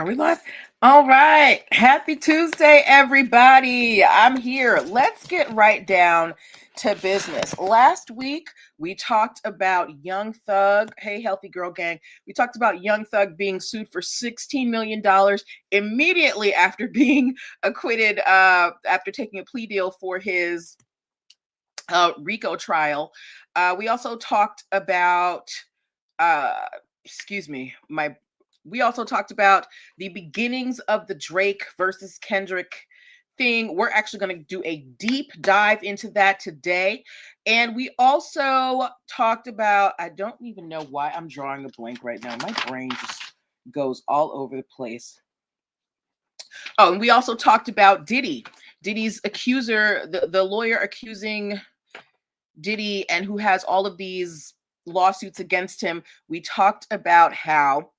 Are we live? All right. Happy Tuesday, everybody. I'm here. Let's get right down to business. Last week, we talked about Young Thug. Hey, Healthy Girl Gang. We talked about Young Thug being sued for $16 million immediately after being acquitted, after taking a plea deal for his RICO trial. We also talked about, uh, excuse me, we also talked about the beginnings of the Drake versus Kendrick thing. We're actually going to do a deep dive into that today. And we also talked about, I don't even know why I'm drawing a blank right now. My brain just goes all over the place. Oh, and we also talked about Diddy's accuser, the lawyer accusing Diddy and who has all of these lawsuits against him. We talked about how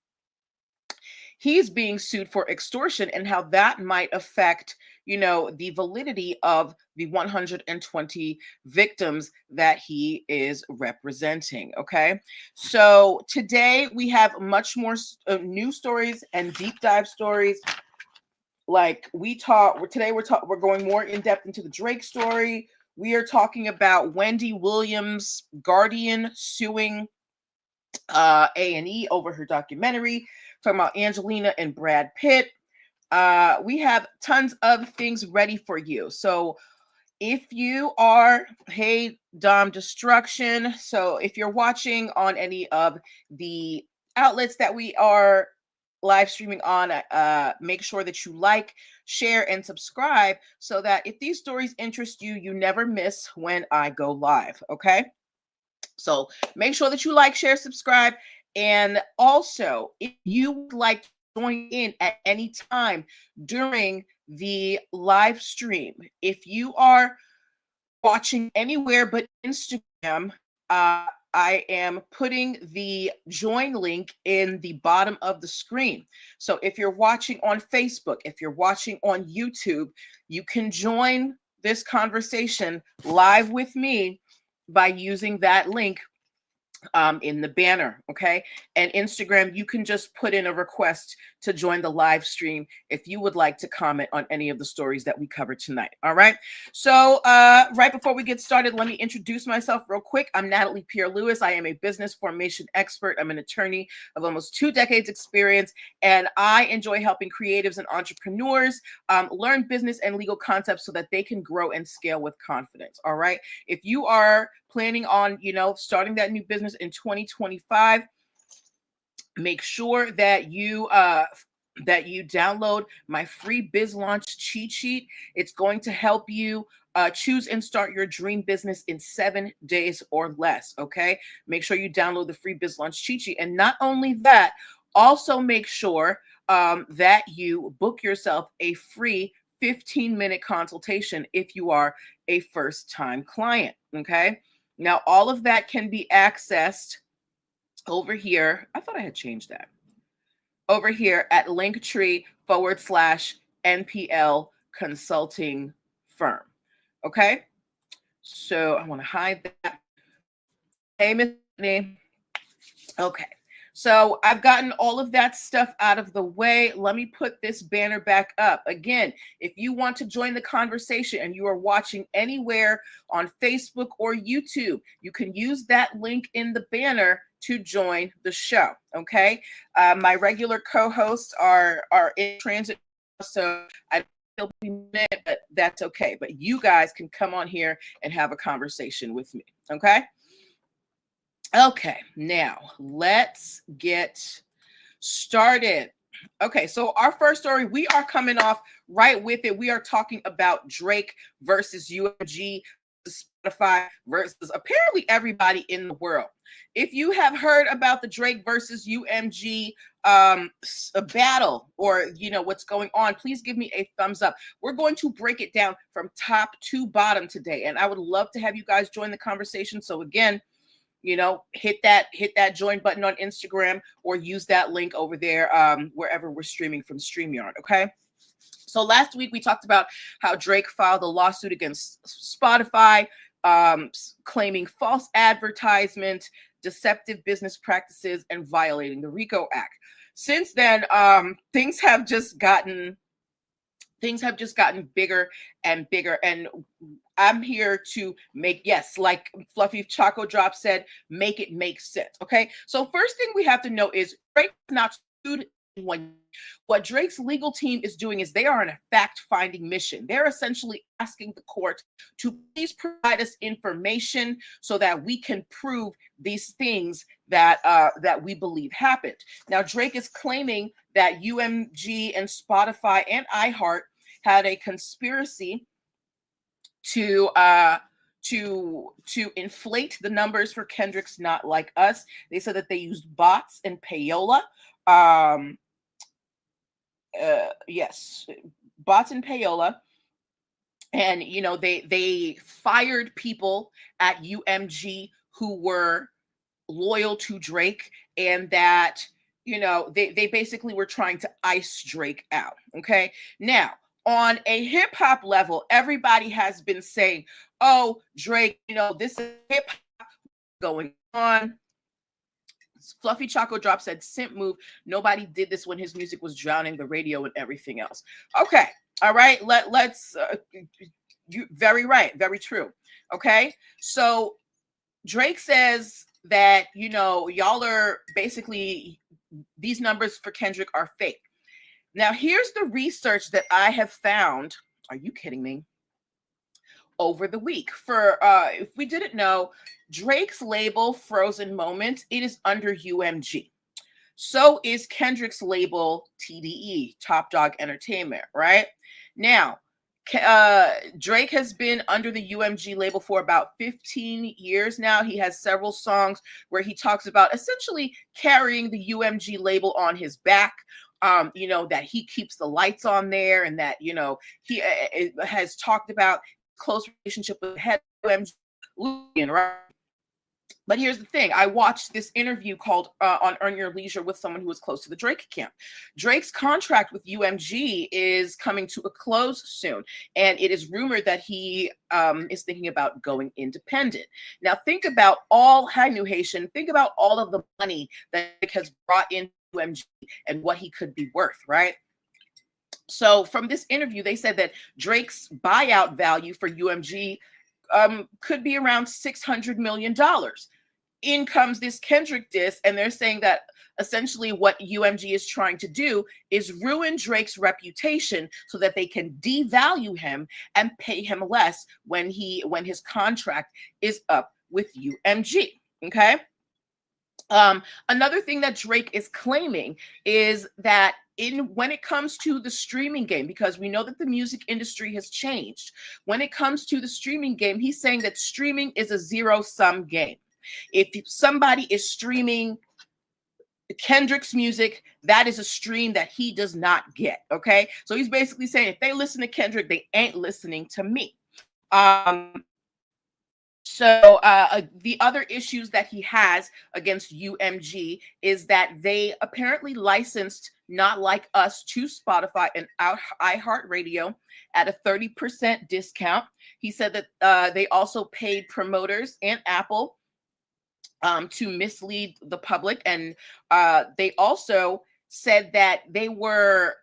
he's being sued for extortion and how that might affect, the validity of the 120 victims that he is representing. Okay. So today we have much more news stories and deep dive stories. Like we're going more in depth into the Drake story. We are talking about Wendy Williams, Guardian suing A&E over her documentary, talking about Angelina and Brad Pitt. We have tons of things ready for you. So if you are, hey, Dom Destruction. So if you're watching on any of the outlets that we are live streaming on, make sure that you like, share, and subscribe so that if these stories interest you, you never miss when I go live. Okay. So make sure that you like, share, subscribe. And also, if you would like to join in at any time during the live stream, if you are watching anywhere but Instagram, I am putting the join link in the bottom of the screen. So if you're watching on Facebook, if you're watching on YouTube, you can join this conversation live with me by using that link in the banner. Okay. And Instagram, you can just put in a request to join the live stream if you would like to comment on any of the stories that we covered tonight. All right. So right before we get started, let me introduce myself real quick. I'm Natalie Pierre-Lewis. I am a business formation expert. I'm an attorney of almost 2 decades experience, and I enjoy helping creatives and entrepreneurs learn business and legal concepts so that they can grow and scale with confidence. All right. If you are planning on, starting that new business in 2025, make sure that you download my free biz launch cheat sheet. It's going to help you choose and start your dream business in 7 days or less. Okay. Make sure you download the free biz launch cheat sheet. And not only that, also make sure that you book yourself a free 15-minute consultation if you are a first-time client. Okay. Now, all of that can be accessed over here. I thought I had changed that. Over here at Linktree/NPL Consulting Firm. Okay. So I want to hide that. Hey, Miss Whitney. Okay. So I've gotten all of that stuff out of the way. Let me put this banner back up. Again, if you want to join the conversation and you are watching anywhere on Facebook or YouTube, you can use that link in the banner to join the show. Okay. My regular co-hosts are in transit, so I don't be mad, but that's okay. But you guys can come on here and have a conversation with me. Okay. Okay, now let's get started. Okay, so our first story, we are coming off right with it. We are talking about Drake versus UMG, Spotify versus apparently everybody in the world. If you have heard about the Drake versus UMG a battle, or what's going on, please give me a thumbs up. We're going to break it down from top to bottom today, and I would love to have you guys join the conversation. So again, hit that join button on Instagram or use that link over there wherever we're streaming from StreamYard. Okay. So last week we talked about how Drake filed a lawsuit against Spotify, claiming false advertisement deceptive business practices, and violating the RICO Act. Since then, things have just gotten bigger and bigger. And I'm here to make, yes, like Fluffy Choco Drop said, make it make sense. Okay. So first thing we have to know is Drake is not sued. What Drake's legal team is doing is they are on a fact-finding mission. They're essentially asking the court to please provide us information so that we can prove these things that we believe happened. Now, Drake is claiming that UMG and Spotify and iHeart had a conspiracy to inflate the numbers for Kendrick's Not Like Us. They said that they used bots and payola. Yes, bots and payola. And, you know, they fired people at UMG who were loyal to Drake, and that, you know, they basically were trying to ice Drake out. Okay. Now, on a hip hop level, everybody has been saying, oh, Drake, you know, this is hip hop going on. Fluffy Choco Drop said, simp move. Nobody did this when his music was drowning the radio and everything else. Okay. All right. Let's, you very right. Very true. Okay. So Drake says that, you know, y'all are basically, these numbers for Kendrick are fake. Now, here's the research that I have found. Are you kidding me? Over the week. For if we didn't know, Drake's label Frozen Moments, it is under UMG. So is Kendrick's label TDE, Top Dog Entertainment, right? Now, Drake has been under the UMG label for about 15 years now. He has several songs where he talks about essentially carrying the UMG label on his back. You know, that he keeps the lights on there, and that, you know, he has talked about close relationship with head UMG, right? But here's the thing. I watched this interview called on Earn Your Leisure with someone who was close to the Drake camp. Drake's contract with UMG is coming to a close soon, and it is rumored that he is thinking about going independent. Now, think about hi, New Haitian. Think about all of the money that Drake has brought into UMG and what he could be worth, right? So from this interview, they said that Drake's buyout value for UMG could be around $600 million. In comes this Kendrick diss, and they're saying that essentially what UMG is trying to do is ruin Drake's reputation so that they can devalue him and pay him less when his contract is up with UMG. Okay. Another thing that Drake is claiming is that when it comes to the streaming game, because we know that the music industry has changed, when it comes to the streaming game, he's saying that streaming is a zero-sum game. If somebody is streaming Kendrick's music, that is a stream that he does not get. Okay, so he's basically saying if they listen to Kendrick, they ain't listening to me. So the other issues that he has against UMG is that they apparently licensed Not Like Us to Spotify and iHeartRadio at a 30% discount. He said that they also paid promoters and Apple to mislead the public. And they also said that they were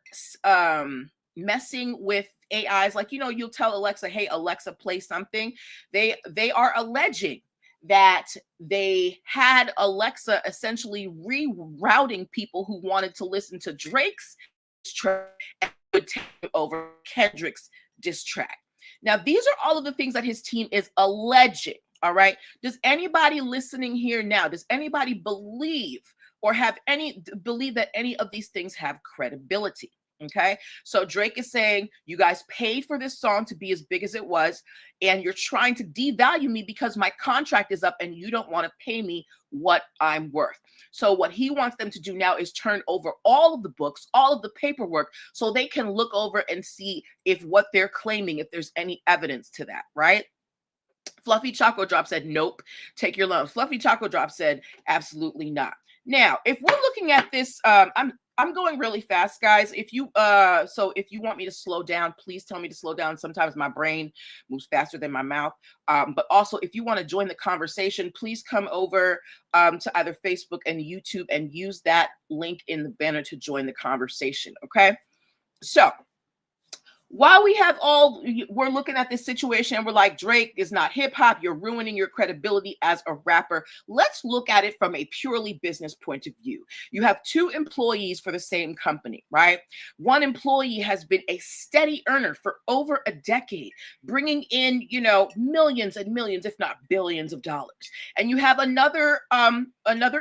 messing with AIs, like, you know, you'll tell Alexa, hey, Alexa, play something. They are alleging that they had Alexa essentially rerouting people who wanted to listen to Drake's track and would take over Kendrick's diss track. Now, these are all of the things that his team is alleging. All right. Does anybody listening here now, does anybody believe that any of these things have credibility? Okay, so Drake is saying, you guys paid for this song to be as big as it was, and you're trying to devalue me because my contract is up and you don't want to pay me what I'm worth. So what he wants them to do now is turn over all of the books, all of the paperwork, so they can look over and see if what they're claiming, if there's any evidence to that, right? Fluffy Choco Drop said, nope, take your loan. Fluffy Choco Drop said, absolutely not. Now, if we're looking at this, I'm going really fast, guys. If you so if you want me to slow down, please tell me to slow down. Sometimes my brain moves faster than my mouth. But also, if you want to join the conversation, please come over to either Facebook and YouTube and use that link in the banner to join the conversation. Okay. So while we're looking at this situation and we're like, Drake is not hip hop, you're ruining your credibility as a rapper. Let's look at it from a purely business point of view. You have two employees for the same company, right? One employee has been a steady earner for over a decade, bringing in, millions and millions, if not billions of dollars. And you have another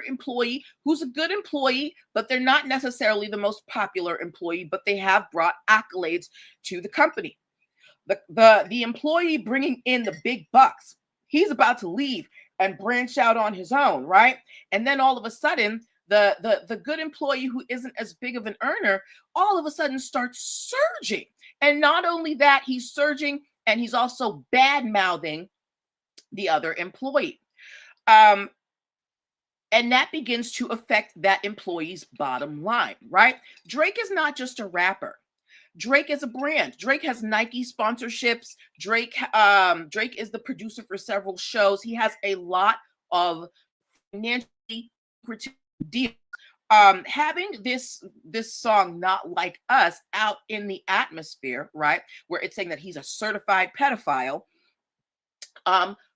employee who's a good employee, but they're not necessarily the most popular employee, but they have brought accolades to the company. The employee bringing in the big bucks, he's about to leave and branch out on his own, right? And then all of a sudden, the good employee who isn't as big of an earner all of a sudden starts surging. And not only that, he's surging and he's also bad mouthing the other employee. And that begins to affect that employee's bottom line, right? Drake is not just a rapper. Drake is a brand. Drake has Nike sponsorships. Drake is the producer for several shows. He has a lot of financially lucrative deals. Having this song "Not Like Us" out in the atmosphere, right, where it's saying that he's a certified pedophile,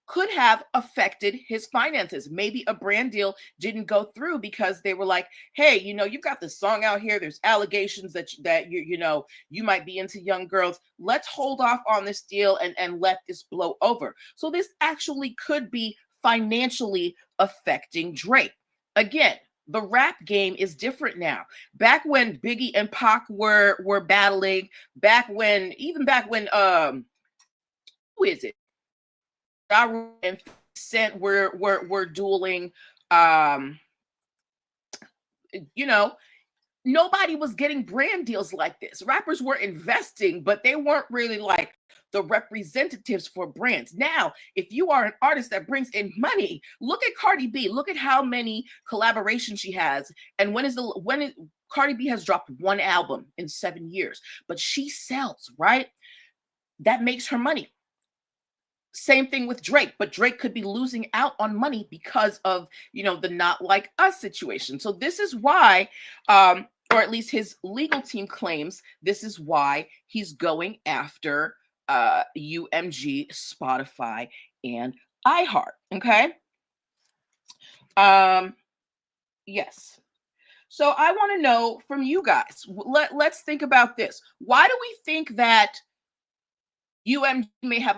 could have affected his finances. Maybe a brand deal didn't go through because they were like, hey, you've got this song out here. There's allegations that you might be into young girls. Let's hold off on this deal and let this blow over. So this actually could be financially affecting Drake. Again, the rap game is different now. Back when Biggie and Pac were battling, back when who is it? And Cent were dueling. Nobody was getting brand deals like this. Rappers were investing, but they weren't really like the representatives for brands. Now, if you are an artist that brings in money, look at Cardi B. Look at how many collaborations she has. And Cardi B has dropped one album in 7 years, but she sells, right? That makes her money. Same thing with Drake, but Drake could be losing out on money because of, the Not Like Us situation. So this is why, or at least his legal team claims, this is why he's going after UMG, Spotify, and iHeart. Okay. Yes. So I want to know from you guys. Let's think about this. Why do we think that UMG may have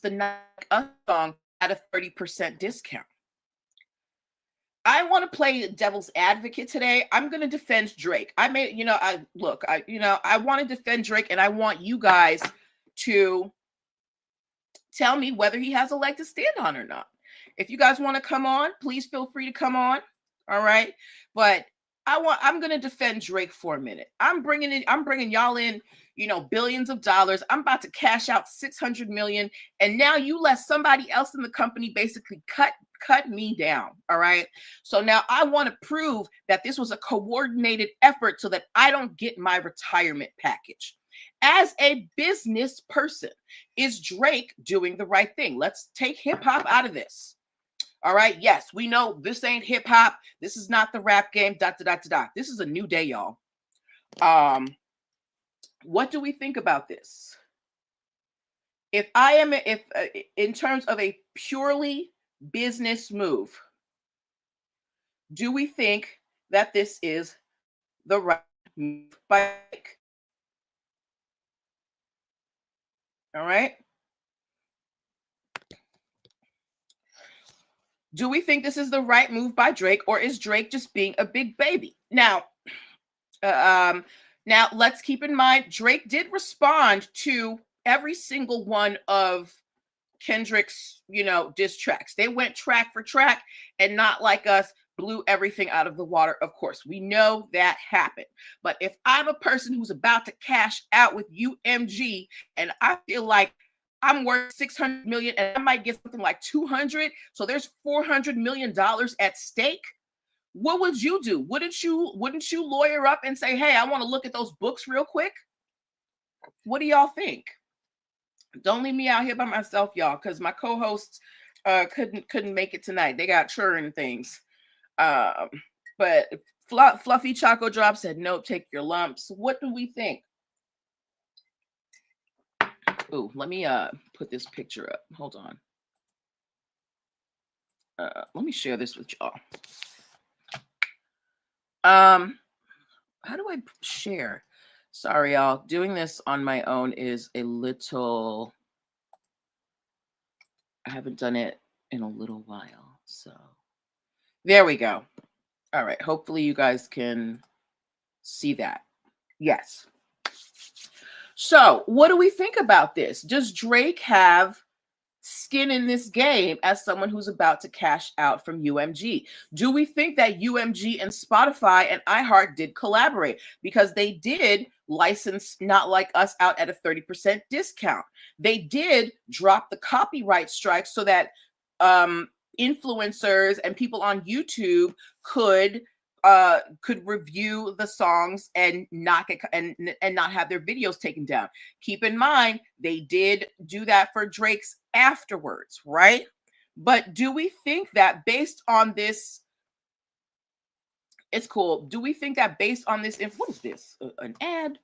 the Not Like Us song at a 30% discount? I want to play devil's advocate today. I'm going to defend Drake. I want to defend Drake, and I want you guys to tell me whether he has a leg to stand on or not. If you guys want to come on, please feel free to come on. All right. But I'm going to defend Drake for a minute. I'm bringing y'all in, billions of dollars. I'm about to cash out 600 million. And now you let somebody else in the company basically cut me down. All right. So now I want to prove that this was a coordinated effort so that I don't get my retirement package. As a business person, is Drake doing the right thing? Let's take hip hop out of this. All right. Yes, we know this ain't hip hop. This is not the rap game. This is a new day, y'all. What do we think about this? If in terms of a purely business move, do we think that this is the right move by Drake? All right. Do we think this is the right move by Drake, or is Drake just being a big baby? Now, let's keep in mind, Drake did respond to every single one of Kendrick's, diss tracks. They went track for track, and Not Like Us blew everything out of the water. Of course, we know that happened. But if I'm a person who's about to cash out with UMG, and I feel like I'm worth 600 million and I might get something like 200, so there's $400 million at stake. What would you do? Wouldn't you lawyer up and say, hey, I want to look at those books real quick? What do y'all think? Don't leave me out here by myself, y'all, because my co-hosts couldn't make it tonight. They got churning things. But Fluffy Choco Drop said, nope, take your lumps. What do we think? Ooh, let me put this picture up. Hold on. Let me share this with y'all. How do I share? Sorry, y'all. Doing this on my own is a little... I haven't done it in a little while. So there we go. All right. Hopefully you guys can see that. Yes. So what do we think about this? Does Drake have skin in this game as someone who's about to cash out from UMG? Do we think that UMG and Spotify and iHeart did collaborate? Because they did license Not Like Us out at a 30% discount. They did drop the copyright strike so that influencers and people on YouTube could review the songs and not get and not have their videos taken down. Keep in mind, they did do that for Drake's afterwards, right? But do we think that based on this, it's cool. Do we think that based on this, what is this? An ad?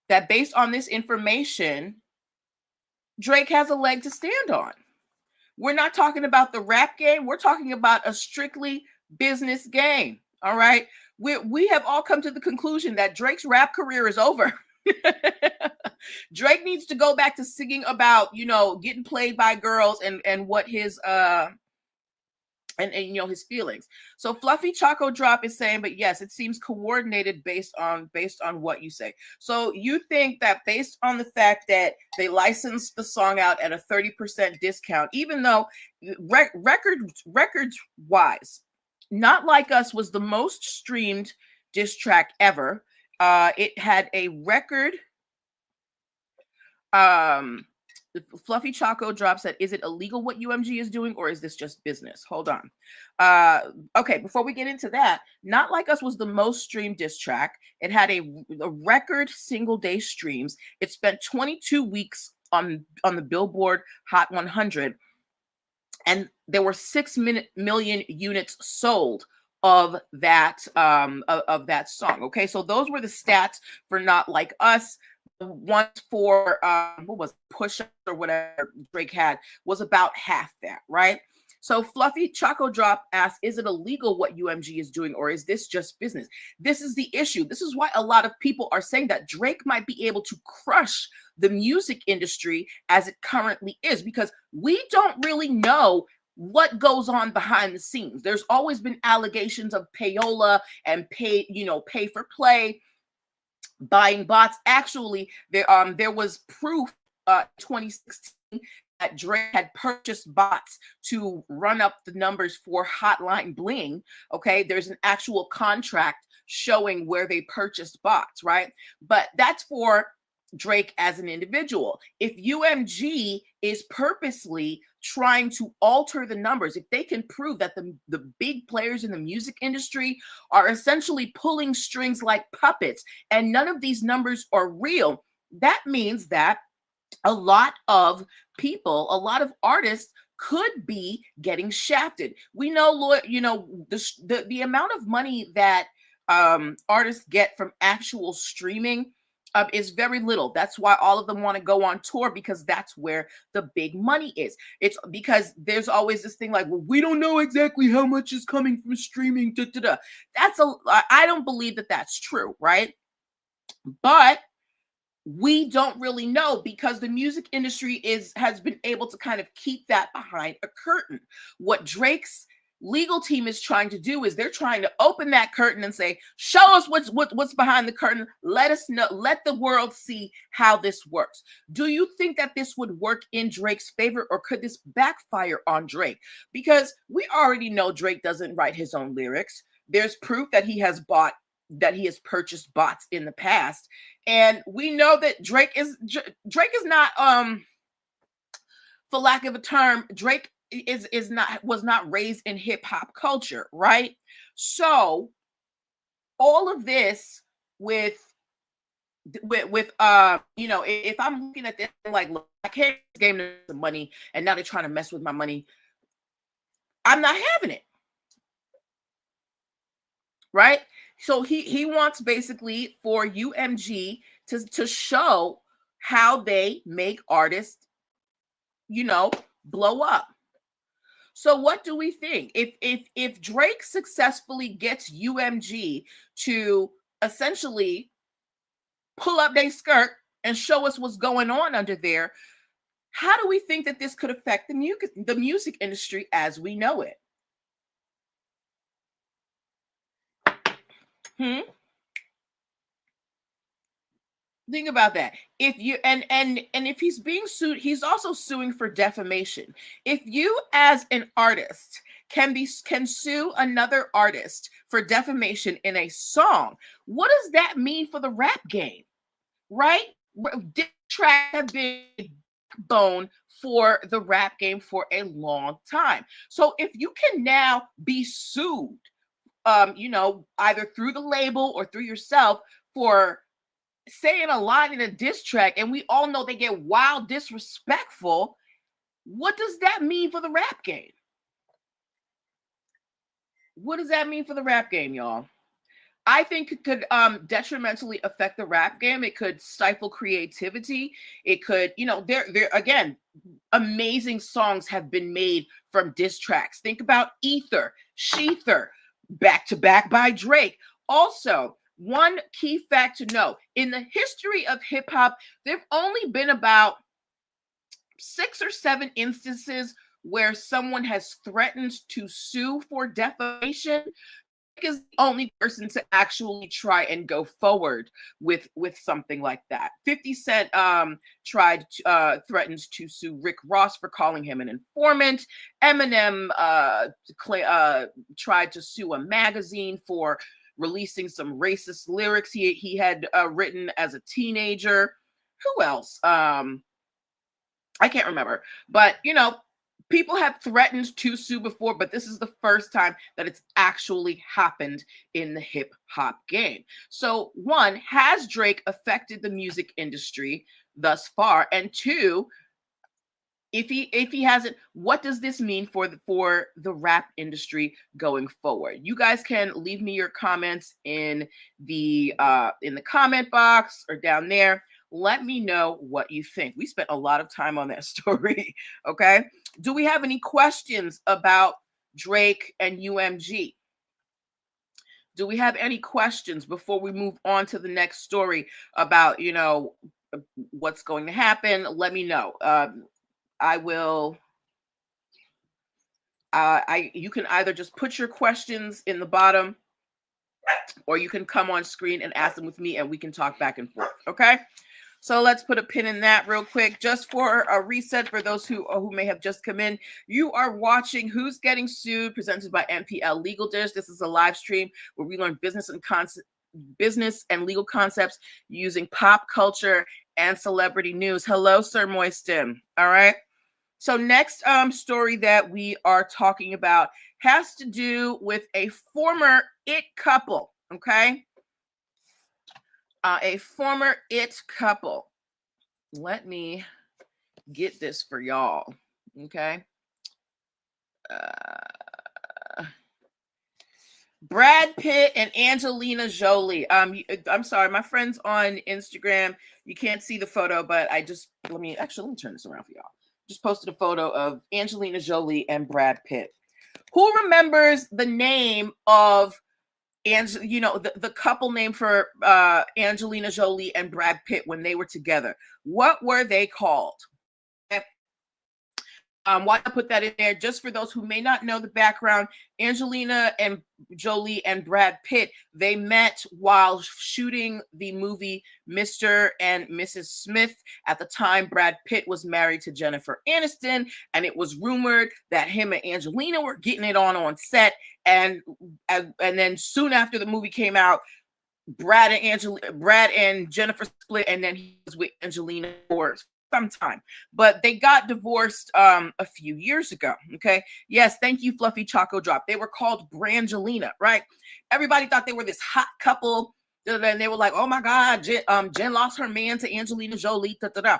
That based on this information, Drake has a leg to stand on? We're not talking about the rap game. We're talking about a strictly business game. All right. We have all come to the conclusion that Drake's rap career is over. Drake needs to go back to singing about, getting played by girls and what his and his feelings. So Fluffy Choco Drop is saying, but yes, it seems coordinated based on what you say. So you think that based on the fact that they licensed the song out at a 30% discount, even though records wise, Not Like Us was the most streamed diss track ever. It had a record. Fluffy Choco Drop said, is it illegal what UMG is doing, or is this just business? Hold on. Okay, before we get into that, Not Like Us was the most streamed diss track. It had a record single day streams. It spent 22 weeks on the Billboard Hot 100. And there were 6 million units sold of that song. Okay, so those were the stats for Not Like Us. One for what was Push Up or whatever Drake had was about half that, right? So Fluffy Choco Drop asked, is it illegal what UMG is doing, or is this just business? This is the issue. This is why a lot of people are saying that Drake might be able to crush the music industry as it currently is, because we don't really know what goes on behind the scenes. There's always been allegations of payola and pay for play, buying bots. Actually, there was proof 2016 that Drake had purchased bots to run up the numbers for Hotline Bling. Okay, there's an actual contract showing where they purchased bots, right? But that's for Drake as an individual. If UMG is purposely trying to alter the numbers, if they can prove that the big players in the music industry are essentially pulling strings like puppets and none of these numbers are real, that means that a lot of people, a lot of artists could be getting shafted. We know, the amount of money that artists get from actual streaming is very little. That's why all of them want to go on tour, because that's where the big money is. It's because there's always this thing like, well, we don't know exactly how much is coming from streaming. I don't believe that that's true, right? But we don't really know, because the music industry has been able to kind of keep that behind a curtain. What Drake's legal team is trying to do is they're trying to open that curtain and say, show us what's behind the curtain. Let us know, let the world see how this works. Do you think that this would work in Drake's favor, or could this backfire on Drake? Because we already know Drake doesn't write his own lyrics. There's proof that he has purchased bots in the past. And we know that Drake is not, for lack of a term, Drake was not raised in hip hop culture, right? So all of this with if I'm looking at this like, look, I can't game the money and now they're trying to mess with my money. I'm not having it. Right? So he wants basically for UMG to show how they make artists, blow up. So what do we think? If Drake successfully gets UMG to essentially pull up their skirt and show us what's going on under there, how do we think that this could affect the music industry as we know it? Think about that. If you and if he's being sued, he's also suing for defamation. If you as an artist can sue another artist for defamation in a song, what does that mean for the rap game? Right? Diss tracks have been bone for the rap game for a long time. So if you can now be sued, either through the label or through yourself for saying a line in a diss track, and we all know they get wild disrespectful, what does that mean for the rap game? What does that mean for the rap game, y'all? I think it could detrimentally affect the rap game. It could stifle creativity. It could, there again, amazing songs have been made from diss tracks. Think about Ether, Sheether, Back to Back by Drake. Also, one key fact to know, in the history of hip hop, there've only been about 6 or 7 instances where someone has threatened to sue for defamation. Is the only person to actually try and go forward with something like that. 50 Cent threatened to sue Rick Ross for calling him an informant. Eminem tried to sue a magazine for releasing some racist lyrics he had written as a teenager. Who else? I can't remember, but people have threatened to sue before, but this is the first time that it's actually happened in the hip hop game. So, one, has Drake affected the music industry thus far? And two, if he hasn't, what does this mean for the rap industry going forward? You guys can leave me your comments in the comment box or down there. Let me know what you think. We spent a lot of time on that story. Okay. Do we have any questions about Drake and UMG? Do we have any questions before we move on to the next story about, what's going to happen? Let me know. I will. You can either just put your questions in the bottom, or you can come on screen and ask them with me, and we can talk back and forth. Okay. So let's put a pin in that real quick, just for a reset for those who may have just come in. You are watching Who's Getting Sued, presented by NPL Legal Dish. This is a live stream where we learn business and legal concepts using pop culture and celebrity news. Hello, Sir Moistin. All right. So next story that we are talking about has to do with a former IT couple. Okay. A former IT couple. Let me get this for y'all. Okay. Brad Pitt and Angelina Jolie. I'm sorry, my friends on Instagram, you can't see the photo, but let me turn this around for y'all. Just posted a photo of Angelina Jolie and Brad Pitt. Who remembers the name of the couple name for Angelina Jolie and Brad Pitt when they were together? What were they called? Why I put that in there, just for those who may not know the background, Angelina and Jolie and Brad Pitt, they met while shooting the movie Mr. and Mrs. Smith. At the time, Brad Pitt was married to Jennifer Aniston, and it was rumored that him and Angelina were getting it on set. And then soon after the movie came out, Brad and Jennifer split, and then he was with Angelina for some time, but they got divorced a few years ago. Okay. Yes, thank you, Fluffy Choco Drop. They were called Brangelina, right? Everybody thought they were this hot couple. And they were like, oh my God, Jen lost her man to Angelina Jolie. Da, da, da.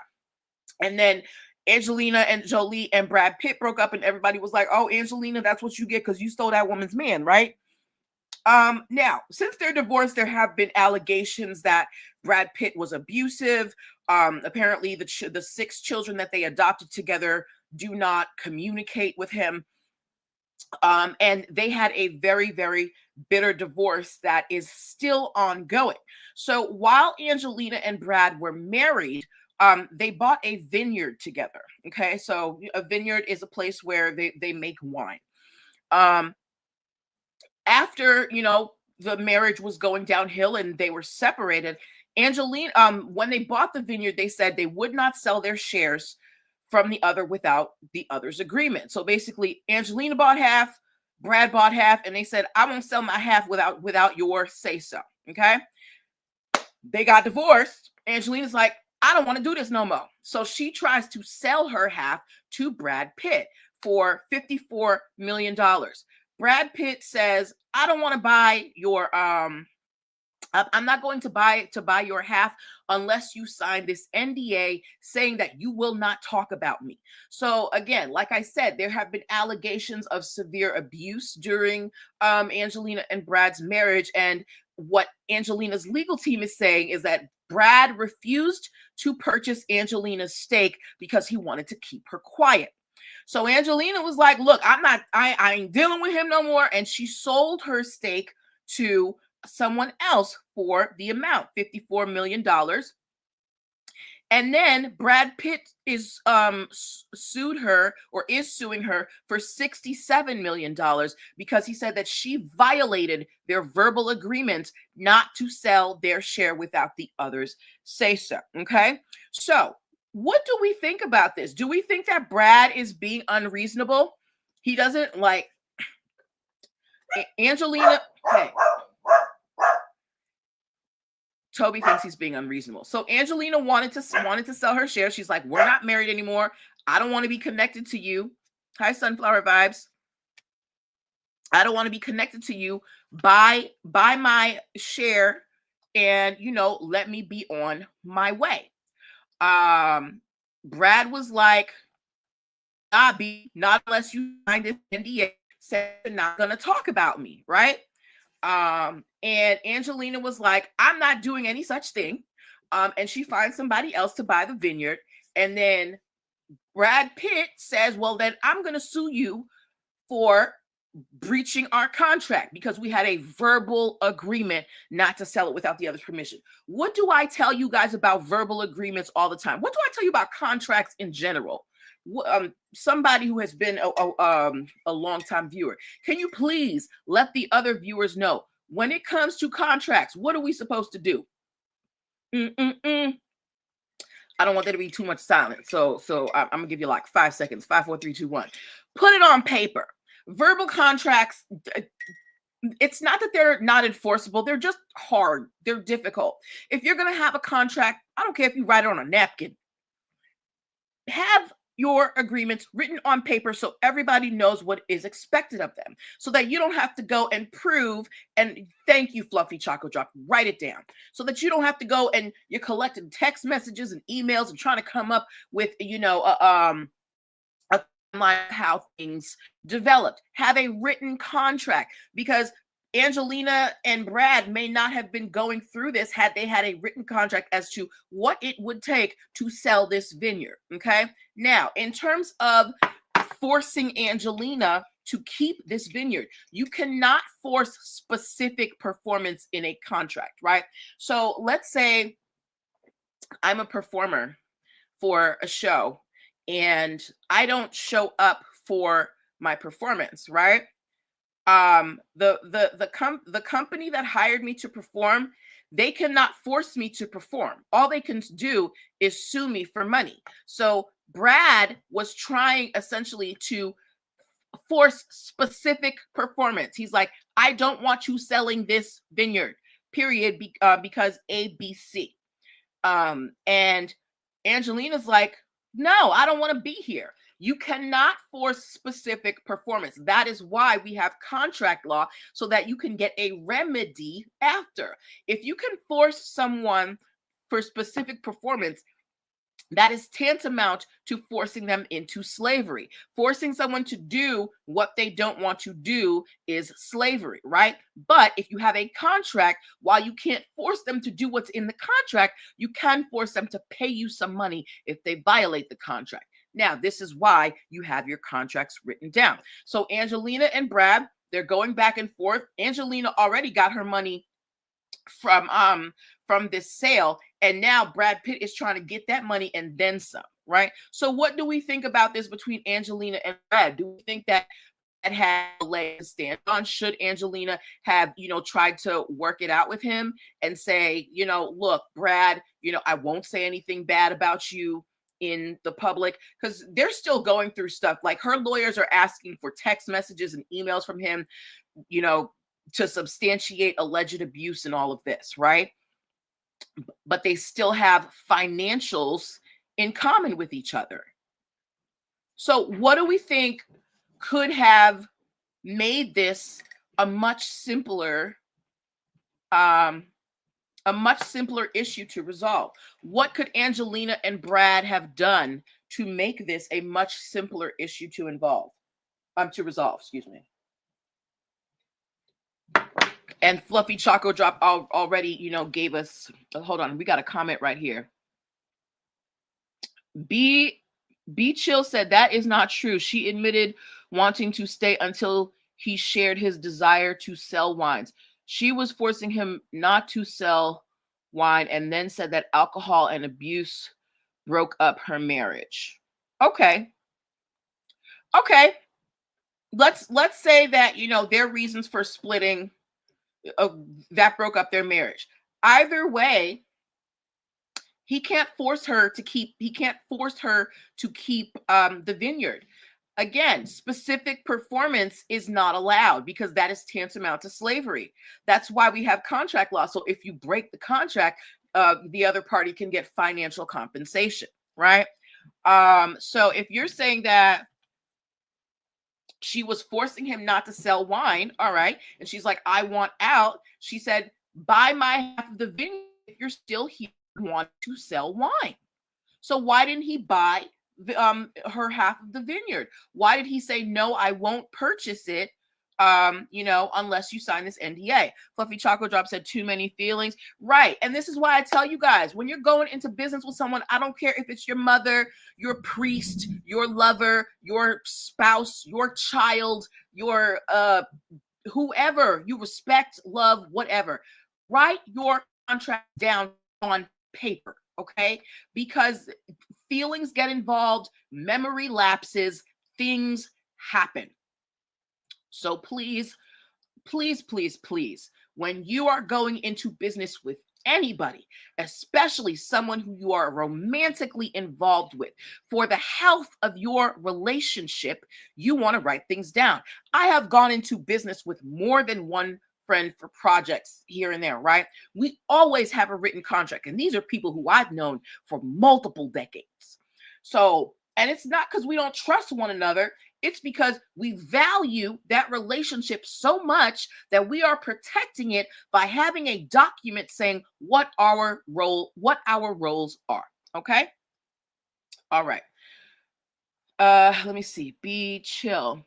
And then Angelina and Jolie and Brad Pitt broke up, and everybody was like, oh, Angelina, that's what you get because you stole that woman's man, right? Now, since they're divorced, there have been allegations that Brad Pitt was abusive. Apparently, the 6 children that they adopted together do not communicate with him. And they had a very, very bitter divorce that is still ongoing. So while Angelina and Brad were married, they bought a vineyard together. Okay, so a vineyard is a place where they make wine. After the marriage was going downhill and they were separated, Angelina, when they bought the vineyard, they said they would not sell their shares from the other without the other's agreement. So basically, Angelina bought half, Brad bought half, and they said, I won't sell my half without your say so. Okay. They got divorced. Angelina's like, I don't want to do this no more. So she tries to sell her half to Brad Pitt for $54 million. Brad Pitt says, I don't want to buy your I'm not going to buy your half unless you sign this NDA saying that you will not talk about me. So again, like I said, there have been allegations of severe abuse during Angelina and Brad's marriage. And what Angelina's legal team is saying is that Brad refused to purchase Angelina's stake because he wanted to keep her quiet. So Angelina was like, look, I ain't dealing with him no more. And she sold her stake to someone else for the amount, $54 million. And then Brad Pitt is suing her for $67 million because he said that she violated their verbal agreement not to sell their share without the others say so. Okay. So what do we think about this? Do we think that Brad is being unreasonable? He doesn't like Angelina. Hey. Toby thinks he's being unreasonable. So Angelina wanted to sell her share. She's like, we're not married anymore. I don't want to be connected to you. Hi, Sunflower Vibes. I don't want to be connected to you. Buy my share and, let me be on my way. Brad was like, not unless you sign this NDA, said you're not going to talk about me, right? And Angelina was like, I'm not doing any such thing. And she finds somebody else to buy the vineyard. And then Brad Pitt says, well, then I'm going to sue you for breaching our contract because we had a verbal agreement not to sell it without the other's permission. What do I tell you guys about verbal agreements all the time? What do I tell you about contracts in general? Somebody who has been a long-time viewer, can you please let the other viewers know when it comes to contracts, what are we supposed to do? I don't want there to be too much silence. So I'm gonna give you like 5 seconds. 5, 4, 3, 2, 1. Put it on paper. Verbal contracts, it's not that they're not enforceable. They're just hard. They're difficult. If you're gonna have a contract, I don't care if you write it on a napkin. Have your agreements written on paper so everybody knows what is expected of them, so that you don't have to go and prove. And thank you, Fluffy Choco Drop. Write it down so that you don't have to go and you're collecting text messages and emails and trying to come up with, like how things developed. Have a written contract, because Angelina and Brad may not have been going through this had they had a written contract as to what it would take to sell this vineyard. Okay. Now, in terms of forcing Angelina to keep this vineyard, you cannot force specific performance in a contract, right? So let's say I'm a performer for a show and I don't show up for my performance, right? The company that hired me to perform, they cannot force me to perform. All they can do is sue me for money. So Brad was trying essentially to force specific performance. He's like, I don't want you selling this vineyard, period, because ABC. And Angelina's like, no, I don't want to be here. You cannot force specific performance. That is why we have contract law, so that you can get a remedy after. If you can force someone for specific performance, that is tantamount to forcing them into slavery. Forcing someone to do what they don't want to do is slavery, right? But if you have a contract, while you can't force them to do what's in the contract, you can force them to pay you some money if they violate the contract. Now, this is why you have your contracts written down. So Angelina and Brad, they're going back and forth. Angelina already got her money from this sale, and now Brad Pitt is trying to get that money and then some, right? So what do we think about this between Angelina and Brad? Do we think that had a leg to stand on? Should Angelina have, tried to work it out with him and say, look, Brad, I won't say anything bad about you in the public, because they're still going through stuff. Like, her lawyers are asking for text messages and emails from him, to substantiate alleged abuse and all of this, right? But they still have financials in common with each other. So what do we think could have made this a much simpler issue to resolve? What could Angelina and Brad have done to make this a much simpler issue to resolve, excuse me? And Fluffy Choco Drop already, gave us, hold on, we got a comment right here. B Chill said that is not true. She admitted wanting to stay until he shared his desire to sell wines. She was forcing him not to sell wine, and then said that alcohol and abuse broke up her marriage. Okay. Let's say that, their reasons for splitting, that broke up their marriage. Either way, he can't force her to keep the vineyard. Again, specific performance is not allowed, because that is tantamount to slavery. That's why we have contract law. So if you break the contract, the other party can get financial compensation, right? So if you're saying that she was forcing him not to sell wine, all right, and she's like, I want out. She said, buy my half of the vineyard if you're still here and want to sell wine. So why didn't he buy her half of the vineyard? Why did he say, no, I won't purchase it, unless you sign this NDA? Fluffy Choco Drop said, too many feelings. Right. And this is why I tell you guys, when you're going into business with someone, I don't care if it's your mother, your priest, your lover, your spouse, your child, your whoever you respect, love, whatever. Write your contract down on paper, okay? Because feelings get involved, memory lapses, things happen. So please, when you are going into business with anybody, especially someone who you are romantically involved with, for the health of your relationship, you want to write things down. I have gone into business with more than one friend for projects here and there, right? We always have a written contract, and these are people who I've known for multiple decades. So, and it's not because we don't trust one another. It's because we value that relationship so much that we are protecting it by having a document saying what our roles are. Okay. All right. Let me see. Be chill.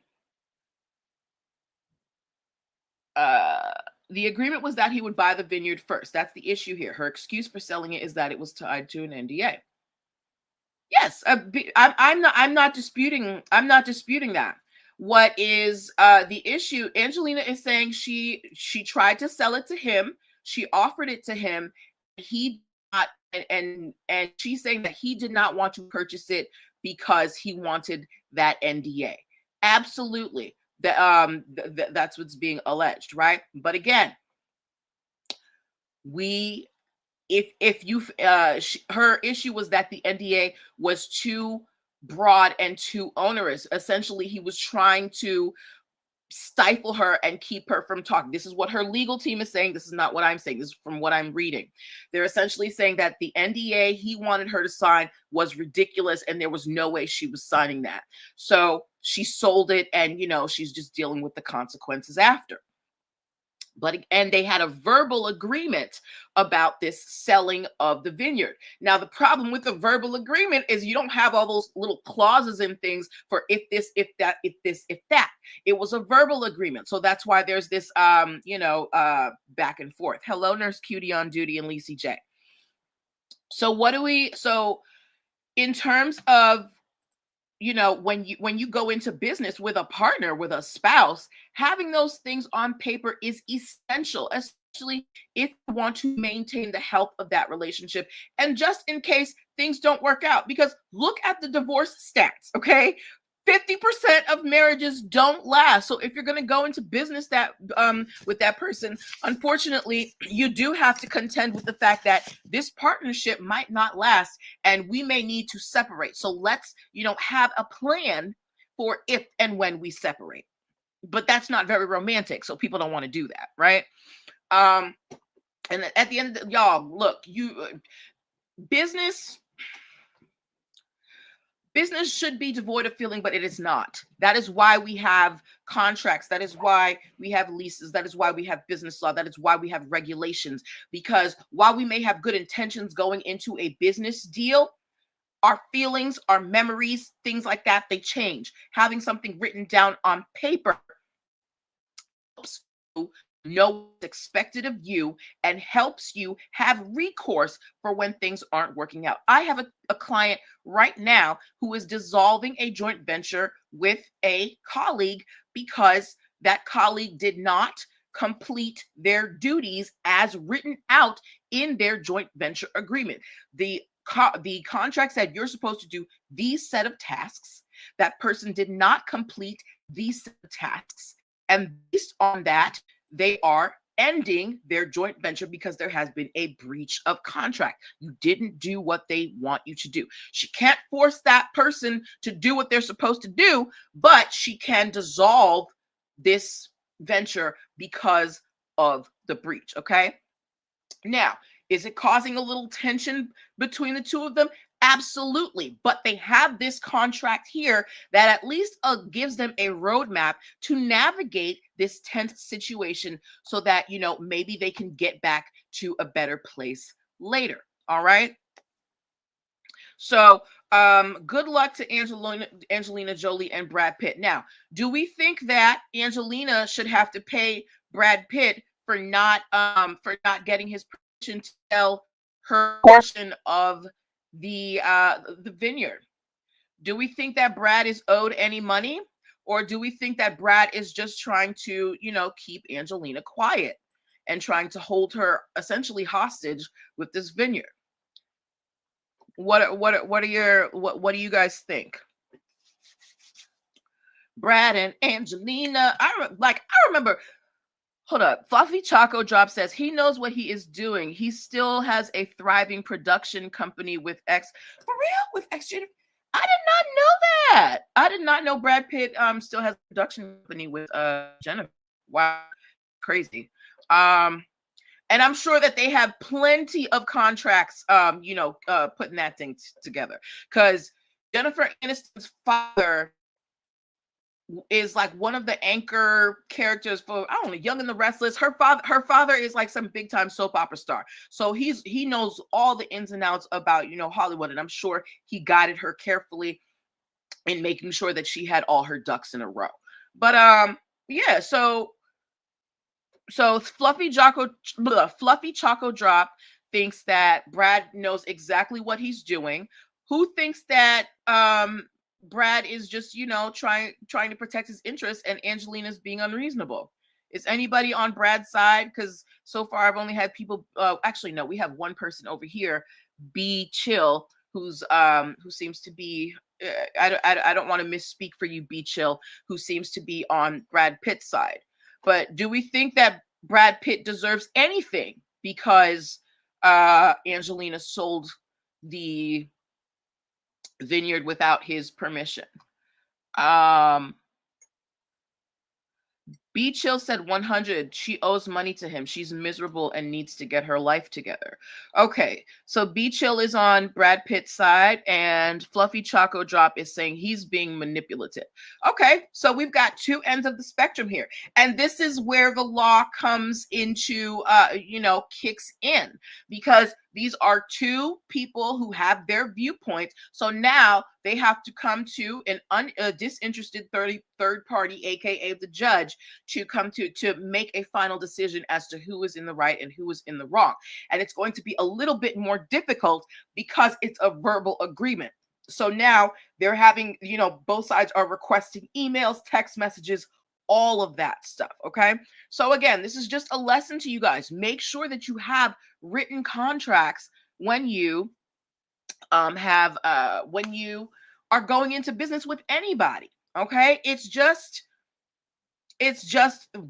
The agreement was that he would buy the vineyard first. That's the issue here. Her excuse for selling it is that it was tied to an NDA. Yes, I'm not disputing. I'm not disputing that. What is the issue? Angelina is saying she tried to sell it to him. She offered it to him. He not, and she's saying that he did not want to purchase it because he wanted that NDA. Absolutely, that's what's being alleged, right? But again, if you her issue was that the NDA was too broad and too onerous. Essentially, he was trying to stifle her and keep her from talking. This is what her legal team is saying. This is not what I'm saying. This is from what I'm reading. They're essentially saying that the NDA he wanted her to sign was ridiculous and there was no way she was signing that. So she sold it and, she's just dealing with the consequences after. And they had a verbal agreement about this selling of the vineyard. Now, the problem with the verbal agreement is you don't have all those little clauses and things for if this, if that, if this, if that. It was a verbal agreement. So that's why there's this, back and forth. Hello, Nurse Cutie on duty and Lacey J. So in terms of, when you go into business with a partner, with a spouse, having those things on paper is essential, especially if you want to maintain the health of that relationship and just in case things don't work out. Because look at the divorce stats, okay? 50% of marriages don't last. So if you're going to go into business with that person, unfortunately, you do have to contend with the fact that this partnership might not last and we may need to separate. So let's, have a plan for if and when we separate. But that's not very romantic. So people don't want to do that, right? And at the end, y'all, look, business should be devoid of feeling, but it is not. That is why we have contracts. That is why we have leases. That is why we have business law. That is why we have regulations. Because while we may have good intentions going into a business deal, our feelings, our memories, things like that, they change. Having something written down on paper helps you know what's expected of you and helps you have recourse for when things aren't working out. I have a client right now who is dissolving a joint venture with a colleague because that colleague did not complete their duties as written out in their joint venture agreement. The contract said you're supposed to do these set of tasks. That person did not complete these set of tasks. And based on that, they are ending their joint venture because there has been a breach of contract. You didn't do what they want you to do. She can't force that person to do what they're supposed to do, but she can dissolve this venture because of the breach, okay? Now, is it causing a little tension between the two of them? Absolutely. But they have this contract here that at least gives them a roadmap to navigate this tense situation so that, maybe they can get back to a better place later. All right. So good luck to Angelina Jolie and Brad Pitt. Now, do we think that Angelina should have to pay Brad Pitt for not getting his permission to sell her portion of the vineyard? Do we think that Brad is owed any money, or do we think that Brad is just trying to, keep Angelina quiet and trying to hold her essentially hostage with this vineyard? What do you guys think? Brad and Angelina. I remember. Hold up. Fluffy Choco Drop says he knows what he is doing. He still has a thriving production company with X. For real? With X? I did not know that. I did not know Brad Pitt still has a production company with Jennifer. Wow. Crazy. And I'm sure that they have plenty of contracts, putting that thing together. Because Jennifer Aniston's father is like one of the anchor characters for, I don't know, Young and the Restless. Her father is like some big time soap opera star. So he knows all the ins and outs about, Hollywood. And I'm sure he guided her carefully in making sure that she had all her ducks in a row. But yeah, so Fluffy Choco Drop thinks that Brad knows exactly what he's doing. Who thinks that Brad is just, trying to protect his interests and Angelina's being unreasonable? Is anybody on Brad's side? Because so far I've only had people. Actually, no, we have one person over here, Be Chill, who seems to be. I don't want to misspeak for you, Be Chill, who seems to be on Brad Pitt's side. But do we think that Brad Pitt deserves anything because Angelina sold the vineyard without his permission? B Chill said 100. She owes money to him. She's miserable and needs to get her life together. Okay, so B Chill is on Brad Pitt's side, and Fluffy Choco Drop is saying he's being manipulative. Okay, so we've got two ends of the spectrum here, and this is where the law comes into, kicks in, because these are two people who have their viewpoints. So now they have to come to a disinterested third party, aka the judge, to come to make a final decision as to who is in the right and who is in the wrong. And it's going to be a little bit more difficult because it's a verbal agreement. So now they're having, both sides are requesting emails, text messages, all of that stuff. Okay. So again, this is just a lesson to you guys. Make sure that you have written contracts when you when you are going into business with anybody. Okay. It's just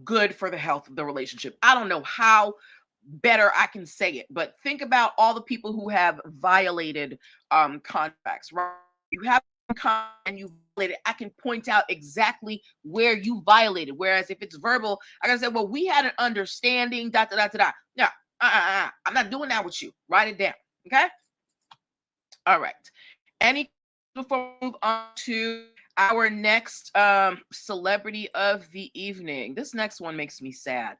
good for the health of the relationship. I don't know how better I can say it, but think about all the people who have violated contracts, right? You have and you violated, I can point out exactly where you violated. Whereas if it's verbal, I gotta say, well, we had an understanding, da da da da da. No, I'm not doing that with you. Write it down. Okay. All right. Any before we move on to our next celebrity of the evening? This next one makes me sad.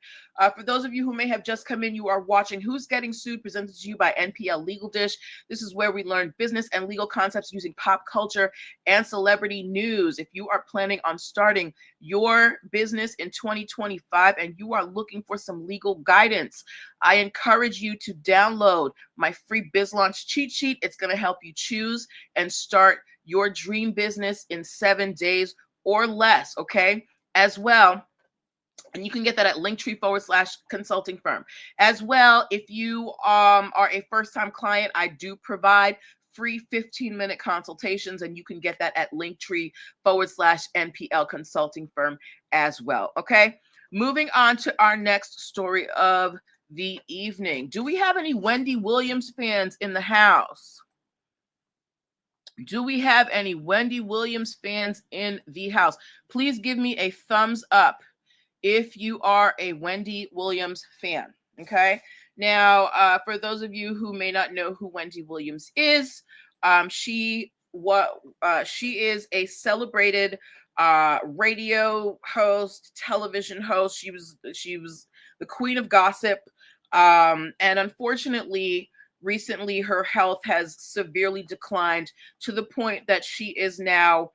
For those of you who may have just come in, you are watching Who's Getting Sued, presented to you by NPL Legal Dish. This is where we learn business and legal concepts using pop culture and celebrity news. If you are planning on starting your business in 2025 and you are looking for some legal guidance, I encourage you to download my free Biz Launch cheat sheet. It's going to help you choose and start your dream business in 7 days or less. Okay. As well. And you can get that at linktree/consulting firm. As well, if you are a first-time client, I do provide free 15-minute consultations, and you can get that at linktree/NPL consulting firm as well. Okay. Moving on to our next story of the evening. Do we have any Wendy Williams fans in the house? Do we have any Wendy Williams fans in the house? Please give me a thumbs up if you are a Wendy Williams fan. Okay. Now, for those of you who may not know who Wendy Williams is, she is a celebrated radio host, television host. She was the queen of gossip, and unfortunately, recently her health has severely declined to the point that she is now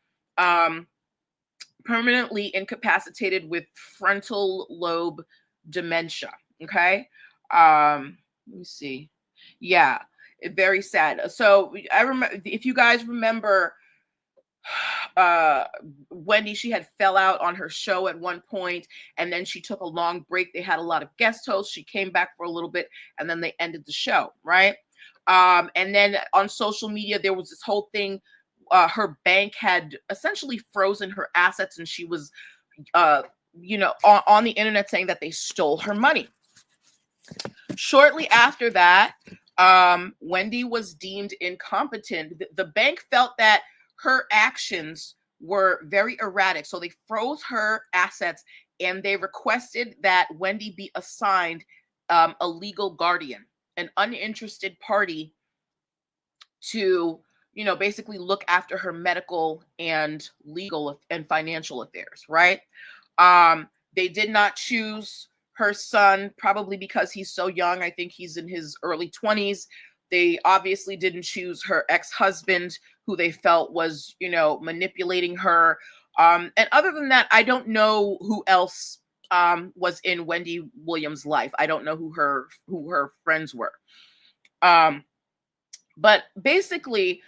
permanently incapacitated with frontal lobe dementia. Okay. Let me see. Yeah, very sad. So I remember, if you guys remember, Wendy, she had fell out on her show at one point, and then she took a long break. They had a lot of guest hosts. She came back for a little bit, and then they ended the show, right? And then on social media, there was this whole thing. Her bank had essentially frozen her assets, and she was, on the internet saying that they stole her money. Shortly after that, Wendy was deemed incompetent. The bank felt that her actions were very erratic, so they froze her assets, and they requested that Wendy be assigned a legal guardian, an uninterested party to, basically look after her medical and legal and financial affairs, right? They did not choose her son, probably because he's so young. I think he's in his early 20s. They obviously didn't choose her ex-husband, who they felt was, manipulating her. And other than that, I don't know who else was in Wendy Williams' life. I don't know who her friends were. But basically,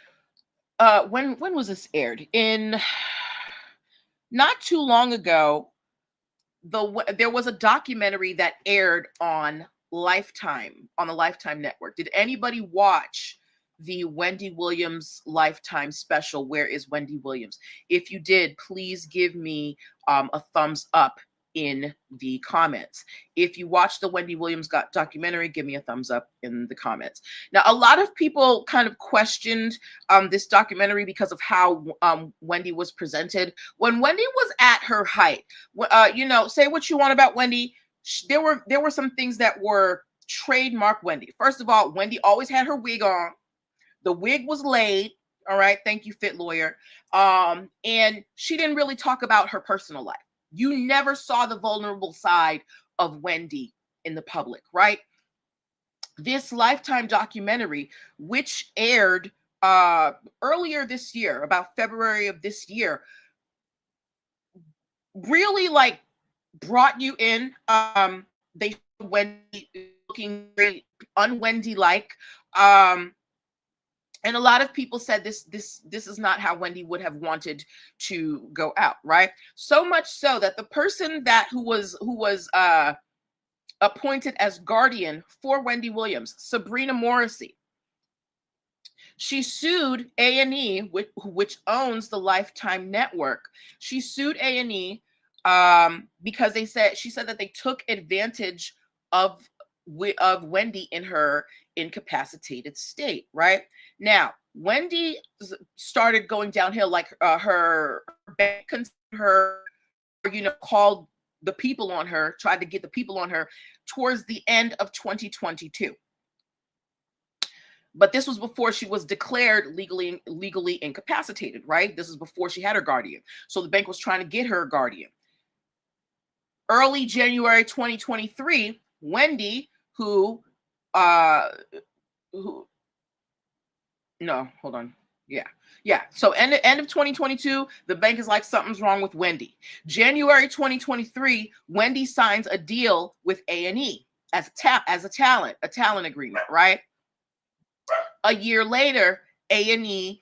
when was this aired? In not too long ago, there was a documentary that aired on Lifetime, on the Lifetime network. Did anybody watch the Wendy Williams Lifetime special, Where is Wendy Williams? If you did, please give me a thumbs up in the comments. If you watch the Wendy Williams documentary, give me a thumbs up in the comments. Now, a lot of people kind of questioned this documentary because of how Wendy was presented. When Wendy was at her height, say what you want about Wendy, there were some things that were trademark Wendy. First of all, Wendy always had her wig on. The wig was laid. All right. Thank you, Fit Lawyer. And she didn't really talk about her personal life. You never saw the vulnerable side of Wendy in the public, right? This Lifetime documentary, which aired earlier this year, about February of this year, really like brought you in. They showed Wendy looking very un-Wendy like. And a lot of people said this is not how Wendy would have wanted to go out, right? So much so that the person who was appointed as guardian for Wendy Williams, Sabrina Morrissey, she sued A&E, which owns the Lifetime network. She sued A&E because she said that they took advantage of Wendy in her incapacitated state, right? Now, Wendy started going downhill, like her bank called the people on her, tried to get the people on her towards the end of 2022. But this was before she was declared legally incapacitated, right? This is before she had her guardian. So the bank was trying to get her a guardian. Early January 2023, Wendy, no, hold on. Yeah. So end of 2022, the bank is like, something's wrong with Wendy. January 2023, Wendy signs a deal with A&E as a talent agreement, right? A year later, A&E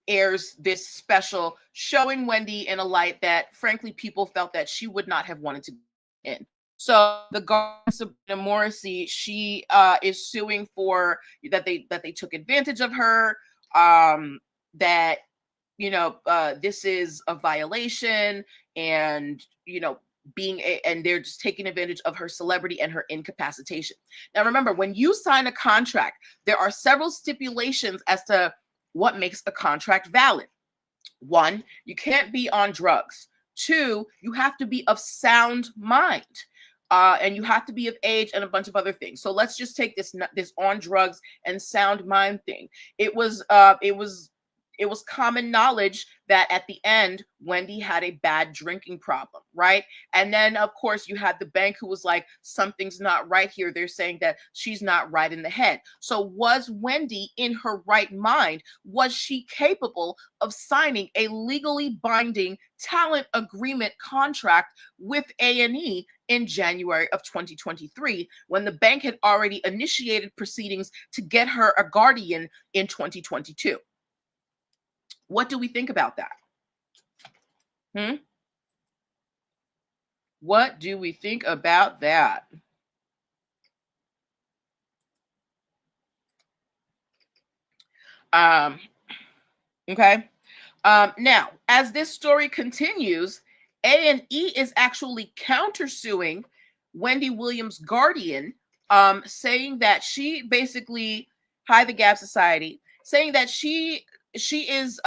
airs this special showing Wendy in a light that, frankly, people felt that she would not have wanted to be in. So the guardian, Sabrina Morrissey, she is suing for that they took advantage of her, that this is a violation, and and they're just taking advantage of her celebrity and her incapacitation. Now, remember, when you sign a contract, there are several stipulations as to what makes a contract valid. 1, you can't be on drugs. 2, you have to be of sound mind. And you have to be of age and a bunch of other things. So let's just take this on drugs and sound mind thing. It was common knowledge that at the end, Wendy had a bad drinking problem, right? And then, of course, you had the bank who was like, something's not right here. They're saying that she's not right in the head. So was Wendy in her right mind? Was she capable of signing a legally binding talent agreement contract with A&E in January of 2023, when the bank had already initiated proceedings to get her a guardian in 2022? What do we think about that? What do we think about that? Okay. Now, as this story continues, A&E is actually countersuing Wendy Williams' guardian, saying that she basically, the Gap Society, saying that she is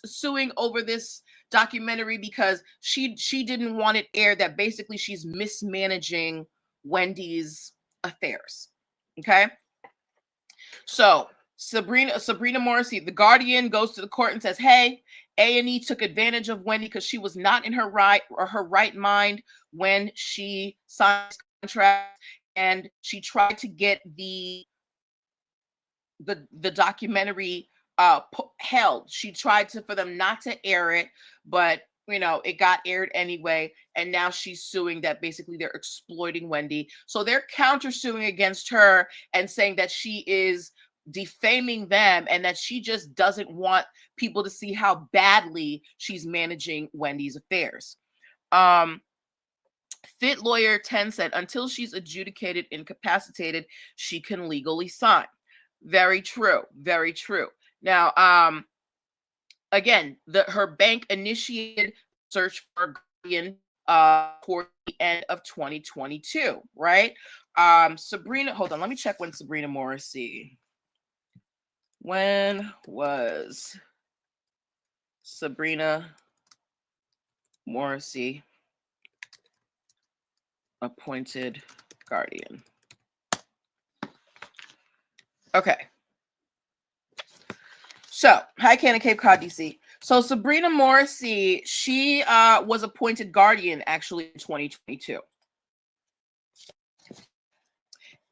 suing over this documentary because she didn't want it aired, that basically she's mismanaging Wendy's affairs. Okay. So Sabrina Morrissey, the Guardian, goes to the court and says, hey, A&E took advantage of Wendy because she was not in her right mind when she signed this contract, and she tried to get the documentary held. She tried for them not to air it, but it got aired anyway, and now she's suing that basically they're exploiting Wendy. So they're countersuing against her and saying that she is defaming them and that she just doesn't want people to see how badly she's managing Wendy's affairs. Fit Lawyer 10 said, until she's adjudicated incapacitated, she can legally sign. Very true. Very true. Now, again, her bank initiated search for a guardian toward the end of 2022, right? Sabrina, hold on, let me check when Sabrina Morrissey. When was Sabrina Morrissey appointed guardian? Okay. So, hi, Canada, Cape Cod, DC. So, Sabrina Morrissey, she was appointed guardian actually in 2022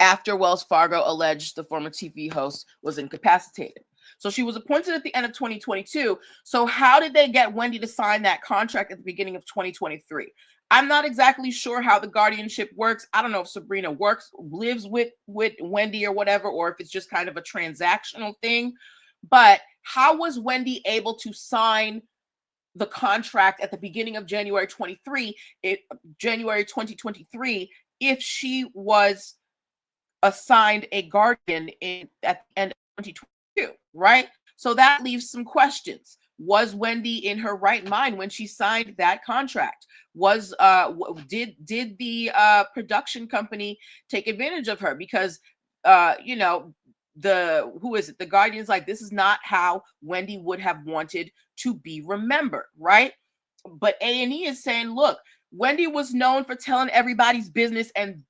after Wells Fargo alleged the former TV host was incapacitated. So, she was appointed at the end of 2022. So, how did they get Wendy to sign that contract at the beginning of 2023? I'm not exactly sure how the guardianship works. I don't know if Sabrina lives with Wendy or whatever, or if it's just kind of a transactional thing. But how was Wendy able to sign the contract at the beginning of January 2023, if she was assigned a guardian at the end of 2022, right? So that leaves some questions. Was Wendy in her right mind when she signed that contract? Did the production company take advantage of her? Because the Guardian's like, this is not how Wendy would have wanted to be remembered, right? But A&E is saying, look, Wendy was known for telling everybody's business, and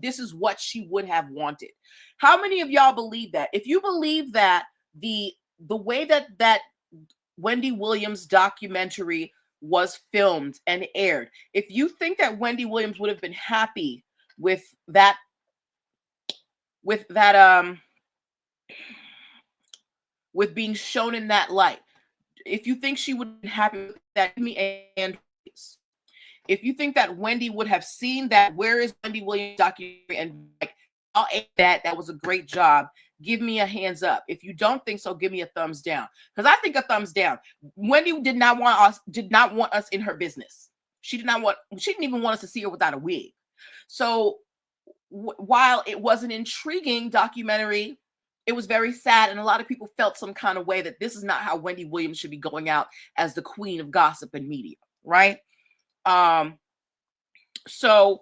this is what she would have wanted. How many of y'all believe that? If you believe that the way that Wendy Williams documentary was filmed and aired, if you think that Wendy Williams would have been happy with that with being shown in that light, if you think she would be happy with that, give me a hand. If you think that Wendy would have seen that, where is Wendy Williams documentary, and like, I'll aid that was a great job, give me a hands up. If you don't think so, give me a thumbs down. Because I think a thumbs down. Wendy did not want us in her business. She didn't even want us to see her without a wig. So while it was an intriguing documentary, it was very sad, and a lot of people felt some kind of way that this is not how Wendy Williams should be going out as the queen of gossip and media, right? So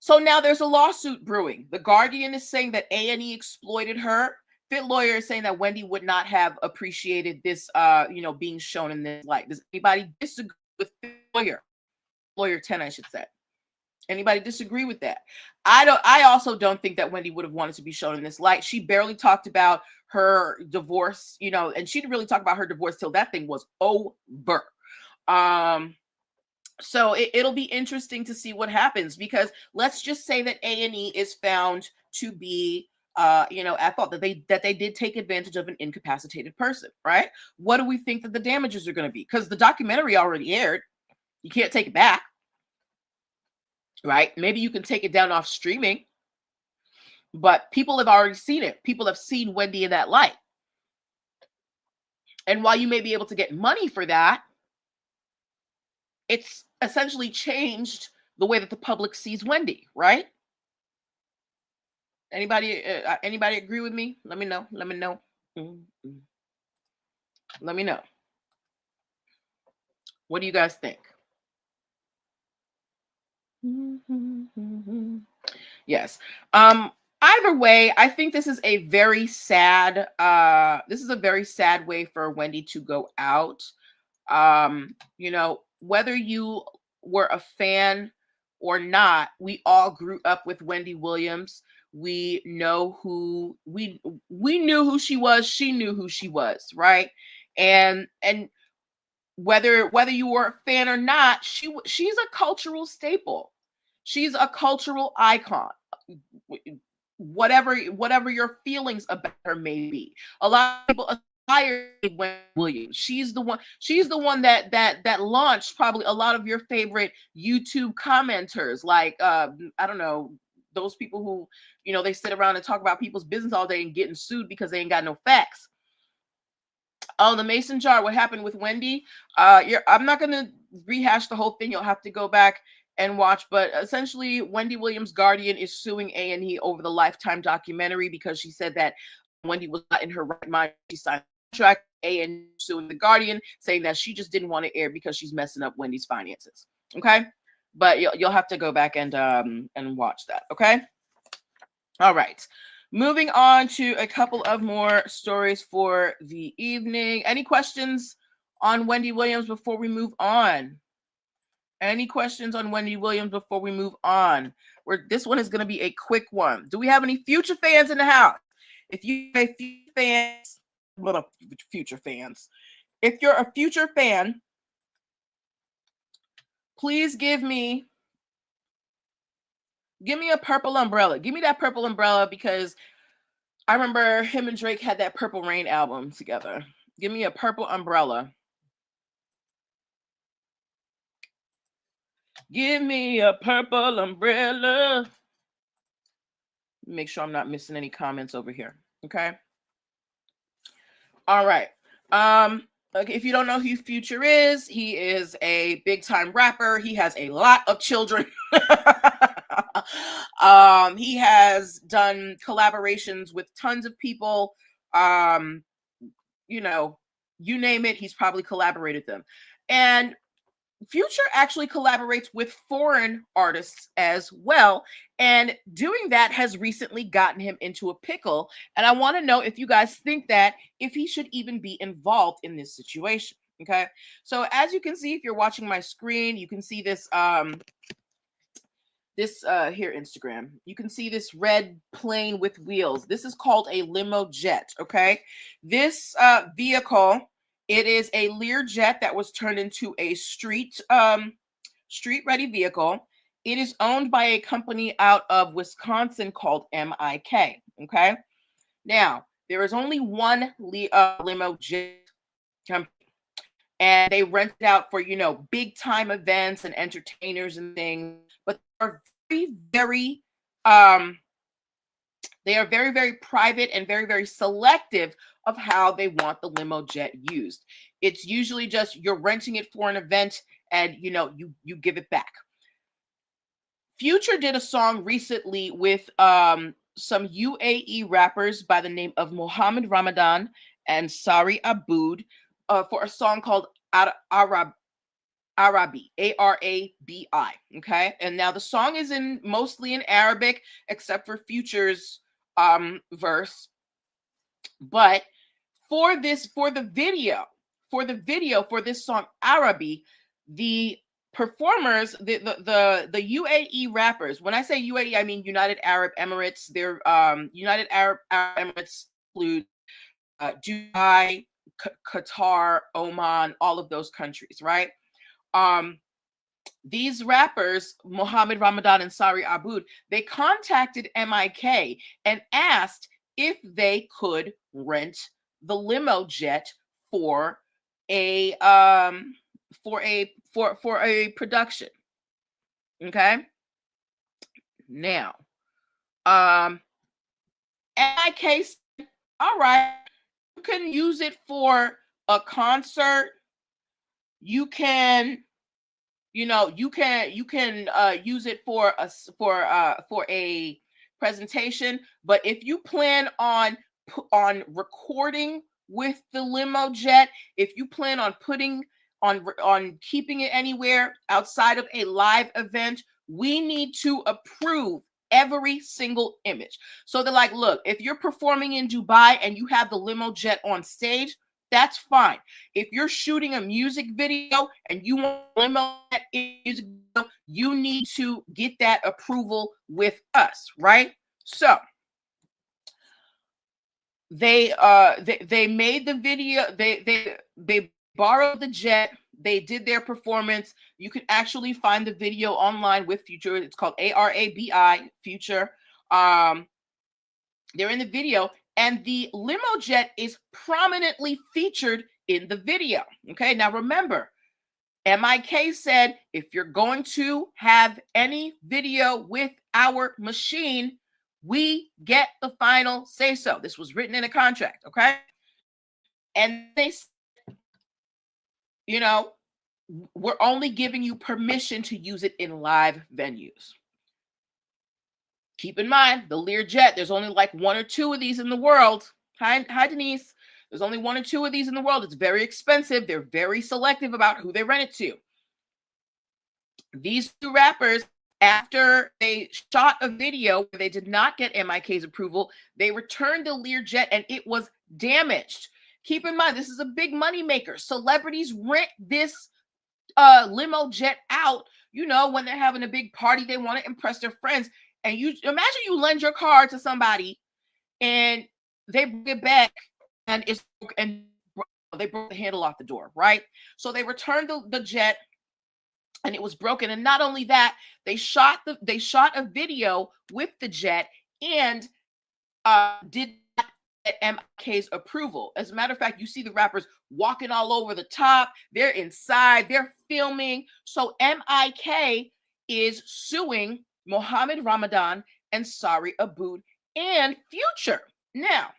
now there's a lawsuit brewing. The Guardian is saying that A&E exploited her. Fit Lawyer is saying that Wendy would not have appreciated this, being shown in this light. Does anybody disagree with Fit Lawyer? Lawyer 10, I should say. Anybody disagree with that? I also don't think that Wendy would have wanted to be shown in this light. She barely talked about her divorce, and she didn't really talk about her divorce till that thing was over. So it'll be interesting to see what happens, because let's just say that A&E is found to be at fault, that they did take advantage of an incapacitated person, right? What do we think that the damages are going to be? Because the documentary already aired. You can't take it back. Right? Maybe you can take it down off streaming, but people have already seen it. People have seen Wendy in that light. And while you may be able to get money for that, it's essentially changed the way that the public sees Wendy, right? Anybody agree with me? Let me know. Mm-hmm. Let me know. What do you guys think? Yes. Either way, I think this is a very sad way for Wendy to go out. Whether you were a fan or not, we all grew up with Wendy Williams. We know we knew who she was, she knew who she was, right? And whether you were a fan or not, she's a cultural staple. She's a cultural icon. Whatever your feelings about her may be. A lot of people aspire to Wendy Williams. She's the one that launched probably a lot of your favorite YouTube commenters, like I don't know, those people who, they sit around and talk about people's business all day and getting sued because they ain't got no facts. Oh, the mason jar, what happened with Wendy? I'm not going to rehash the whole thing. You'll have to go back and watch. But essentially, Wendy Williams' guardian is suing A&E over the Lifetime documentary because she said that Wendy was not in her right mind. She signed a contract. A&E suing the guardian, saying that she just didn't want to air because she's messing up Wendy's finances. Okay? but you'll have to go back and watch that. Okay. All right. Moving on to a couple of more stories for the evening. Any questions on Wendy Williams before we move on? Any questions on Wendy Williams before we move on? This one is going to be a quick one. Do we have any Future fans in the house? If you are a Future fans, little Future fans, if you're a Future fan, please give me a purple umbrella. Give me that purple umbrella, because I remember him and Drake had that Purple Rain album together. Give me a purple umbrella. Give me a purple umbrella. Make sure I'm not missing any comments over here. Okay. All right. Okay, if you don't know who Future is, he is a big time rapper. He has a lot of children. He has done collaborations with tons of people. You know, you name it, he's probably collaborated them. And Future actually collaborates with foreign artists as well. And doing that has recently gotten him into a pickle. And I want to know if you guys think that if he should even be involved in this situation. Okay. So as you can see, if you're watching my screen, you can see this here, Instagram. You can see this red plane with wheels. This is called a limo jet. Okay. This vehicle, it is a Learjet that was turned into a street ready vehicle. It is owned by a company out of Wisconsin called MIK. Okay. Now, there is only one limo jet company, and they rent it out for, big time events and entertainers and things. But they're very, very private and very, very selective of how they want the limo jet used. It's usually just you're renting it for an event and you give it back. Future did a song recently with some UAE rappers by the name of Mohammed Ramadan and Sari Aboud for a song called Arabi, Arabi. Okay. And now the song is mostly in Arabic, except for Future's verse. But for the video for this song Arabi, the performers, the UAE rappers, when I say UAE, I mean United Arab Emirates. They're United Arab Emirates include Dubai, Qatar, Oman, all of those countries, right? These rappers, Mohammed Ramadan and Sari Aboud, they contacted MIK and asked if they could rent the limo jet for a production. Okay. Now, MIK said, all right, you can use it for a concert. You can use it for a presentation, but if you plan on recording with the limo jet, if you plan on putting on keeping it anywhere outside of a live event, we need to approve every single image. So they're like, look, if you're performing in Dubai and you have the limo jet on stage, that's fine. If you're shooting a music video and you want limo music video, you need to get that approval with us, right? So they made the video. They borrowed the jet. They did their performance. You can actually find the video online with Future. It's called Arabi Future. They're in the video. And the limo jet is prominently featured in the video. Okay, now remember, MIK said if you're going to have any video with our machine, we get the final say so. This was written in a contract, okay? And they said, we're only giving you permission to use it in live venues. Keep in mind, the Learjet, there's only like one or two of these in the world. Hi, Denise. There's only one or two of these in the world. It's very expensive. They're very selective about who they rent it to. These two rappers, after they shot a video where they did not get MIK's approval, they returned the Learjet and it was damaged. Keep in mind, this is a big money maker. Celebrities rent this limo jet out, when they're having a big party, they want to impress their friends. And you imagine you lend your car to somebody and they bring it back and they broke the handle off the door, right? So they returned the jet and it was broken. And not only that, they shot a video with the jet and did not get MIK's approval. As a matter of fact, you see the rappers walking all over the top. They're inside. They're filming. So MIK is suing Mohammed Ramadan and Sari Abood and Future. Now,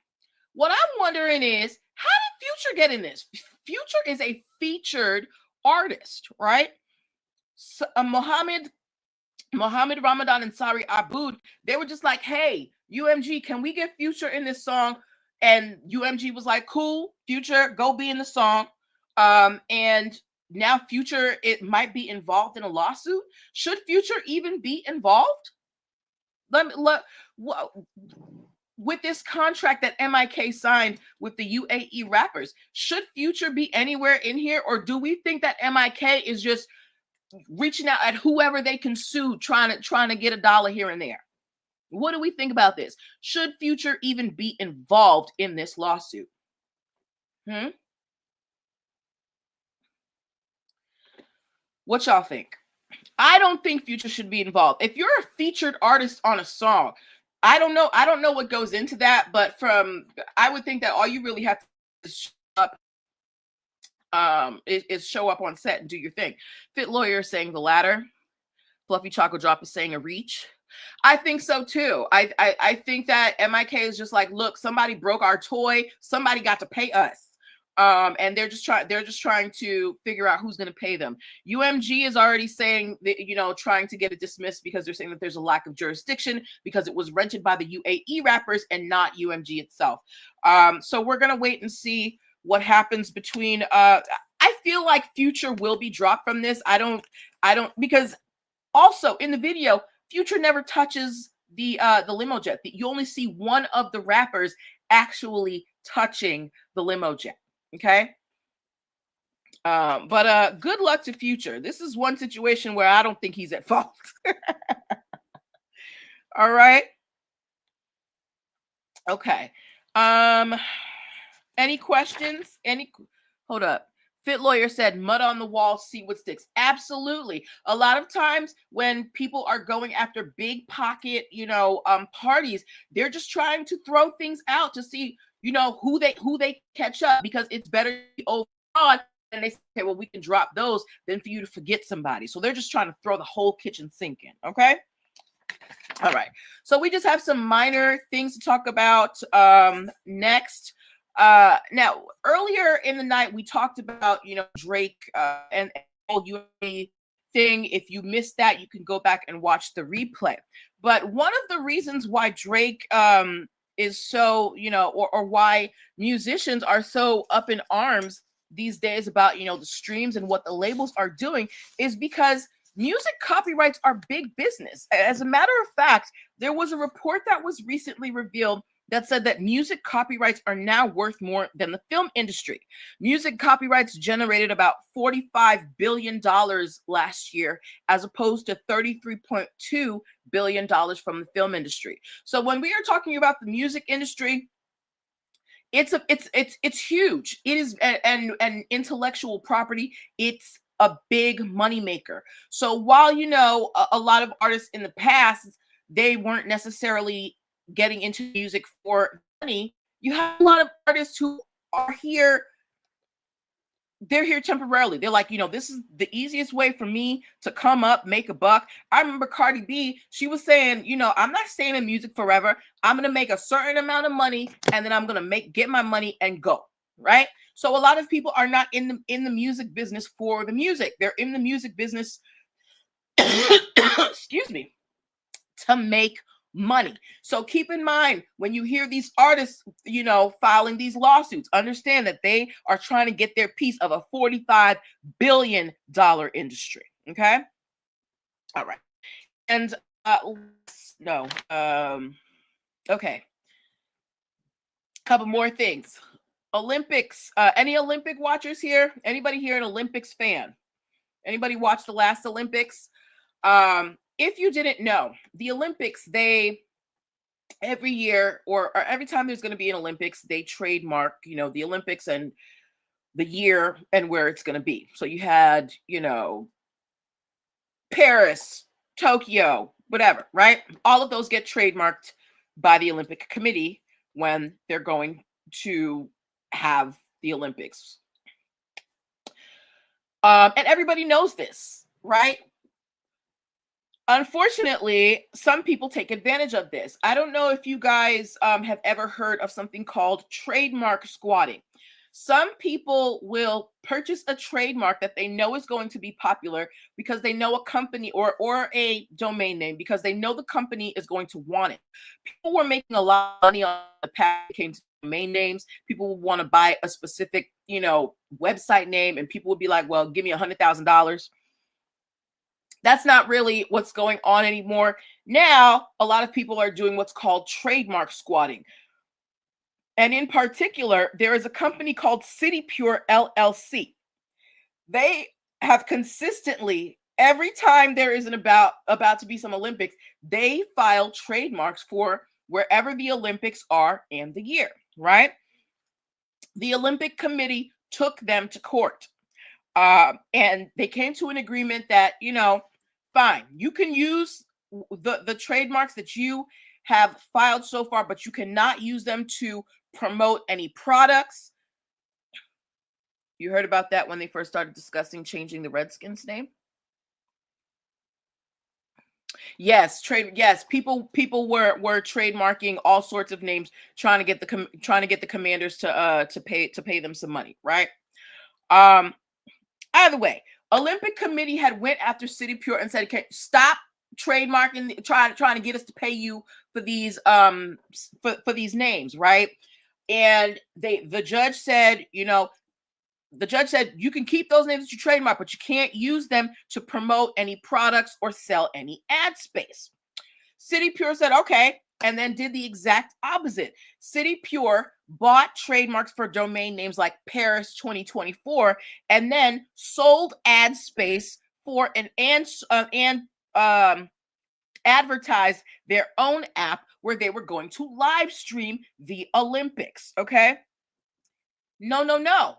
what I'm wondering is, how did Future get in this? Future is a featured artist, right? So, Mohammed Ramadan and Sari Abood, they were just like, hey, UMG, can we get Future in this song? And UMG was like, cool, Future, go be in the song. And now Future, it might be involved in a lawsuit. Should Future even be involved? With this contract that MIK signed with the UAE rappers, should Future be anywhere in here? Or do we think that MIK is just reaching out at whoever they can sue, trying to get a dollar here and there? What do we think about this? Should Future even be involved in this lawsuit? What y'all think? I don't think Future should be involved. If you're a featured artist on a song, I don't know what goes into that, but I would think that all you really have to show up is show up on set and do your thing. Fit Lawyer is saying the latter. Fluffy Chocolate Drop is saying a reach. I think so too. I think that MIK is just like, look, somebody broke our toy. Somebody got to pay us. And they're just trying to figure out who's going to pay them. UMG is already saying that, trying to get it dismissed because they're saying that there's a lack of jurisdiction because it was rented by the UAE rappers and not UMG itself. So we're going to wait and see what happens between, I feel like Future will be dropped from this. I don't, because also in the video, Future never touches the limo jet. You only see one of the rappers actually touching the limo jet. Okay. But good luck to Future. This is one situation where I don't think he's at fault. All right. Okay. Any questions? Hold up. Fit Lawyer said, mud on the wall, see what sticks. Absolutely. A lot of times when people are going after big pocket, parties, they're just trying to throw things out to see, who they catch up, because it's better overall. And they say, well, we can drop those than for you to forget somebody. So they're just trying to throw the whole kitchen sink in. Okay. All right. So we just have some minor things to talk about next. Now, earlier in the night, we talked about, Drake and whole UAE thing. If you missed that, you can go back and watch the replay. But one of the reasons why Drake is so, or why musicians are so up in arms these days about, the streams and what the labels are doing is because music copyrights are big business. As a matter of fact, there was a report that was recently revealed that said that music copyrights are now worth more than the film industry. Music copyrights generated about $45 billion last year, as opposed to $33.2 billion from the film industry. So when we are talking about the music industry, it's huge. It is an intellectual property. It's a big moneymaker. So while, a lot of artists in the past, they weren't necessarily getting into music for money, you have a lot of artists who are here. They're here temporarily. They're like, this is the easiest way for me to come up, make a buck. I remember Cardi B, she was saying, I'm not staying in music forever. I'm going to make a certain amount of money and then I'm going to get my money and go. Right. So a lot of people are not in the music business for the music. They're in the music business, excuse me, to make money. So keep in mind, when you hear these artists, filing these lawsuits, understand that they are trying to get their piece of a $45 billion industry. Okay. All right. And no. Okay. Couple more things. Olympics. Any Olympic watchers here? Anybody here an Olympics fan? Anybody watch the last Olympics? If you didn't know, the Olympics, they every year or every time there's going to be an Olympics, they trademark, the Olympics and the year and where it's going to be. So you had, Paris, Tokyo, whatever, right? All of those get trademarked by the Olympic Committee when they're going to have the Olympics. And everybody knows this, right? Unfortunately, some people take advantage of this. I don't know if you guys have ever heard of something called trademark squatting. Some people will purchase a trademark that they know is going to be popular because they know a company or a domain name because they know the company is going to want it. People were making a lot of money on the path came to domain names. People would want to buy a specific, website name, and people would be like, "Well, give me $100,000." That's not really what's going on anymore. Now, a lot of people are doing what's called trademark squatting. And in particular, there is a company called City Pure LLC. They have consistently, every time there is about to be some Olympics, they file trademarks for wherever the Olympics are and the year, right? The Olympic Committee took them to court. And they came to an agreement that, fine, you can use the trademarks that you have filed so far, but you cannot use them to promote any products. You heard about that when they first started discussing changing the Redskins name? Yes, people were trademarking all sorts of names trying to get the Commanders to pay them some money, right? Either way, Olympic Committee had went after City Pure and said, "Okay, stop trademarking, trying to get us to pay you for these for these names," right? And the judge said, you can keep those names that you trademark, but you can't use them to promote any products or sell any ad space. City Pure said, okay, and then did the exact opposite. City Pure bought trademarks for domain names like Paris 2024 and then sold ad space for advertised their own app where they were going to live stream the Olympics. Okay. No.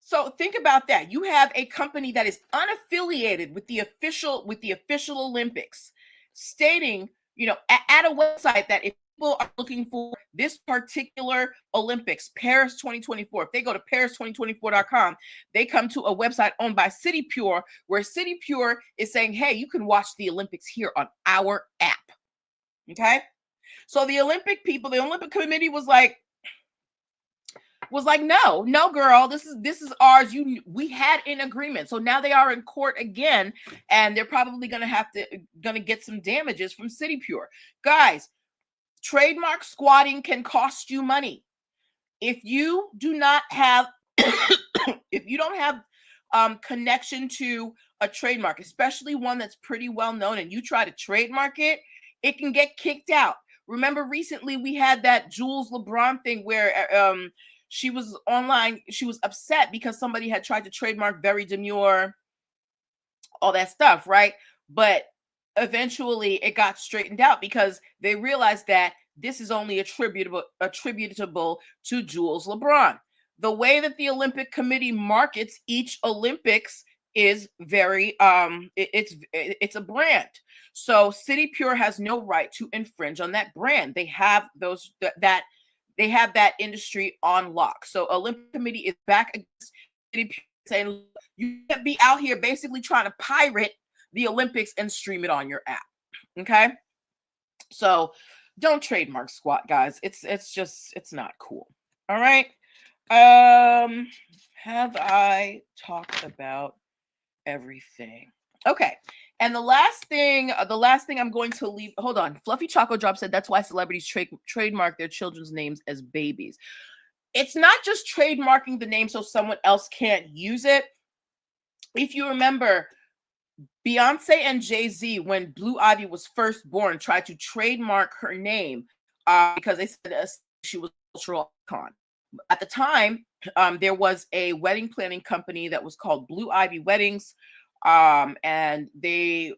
So think about that. You have a company that is unaffiliated with the official Olympics, stating, at a website that if people are looking for this particular Olympics, Paris 2024, if they go to paris2024.com, they come to a website owned by City Pure, where City Pure is saying, hey, you can watch the Olympics here on our app. Okay. So the Olympic Committee was like, no, girl, this is ours. We had an agreement. So now they are in court again, and they're probably gonna get some damages from City Pure. Guys, trademark squatting can cost you money. If you do not have if you don't have connection to a trademark, especially one that's pretty well known, and you try to trademark it, it can get kicked out. Remember recently we had that Jules LeBron thing where she was online. She was upset because somebody had tried to trademark very demure, all that stuff, right? But eventually it got straightened out because they realized that this is only attributable to Jules LeBron. The way that the Olympic Committee markets each Olympics is very it's a brand. So City Pure has no right to infringe on that brand. They have they have that industry on lock. So Olympic Committee is back against City Pure, saying you can't be out here basically trying to pirate the Olympics and stream it on your app. Okay. So don't trademark squat, guys. It's not cool. All right. Have I talked about everything? Okay. And the last thing I'm going to leave. Hold on. Fluffy Choco Drop said that's why celebrities trademark their children's names as babies. It's not just trademarking the name so someone else can't use it. If you remember, Beyonce and Jay-Z, when Blue Ivy was first born, tried to trademark her name because they said she was a cultural icon. At the time, there was a wedding planning company that was called Blue Ivy Weddings, and I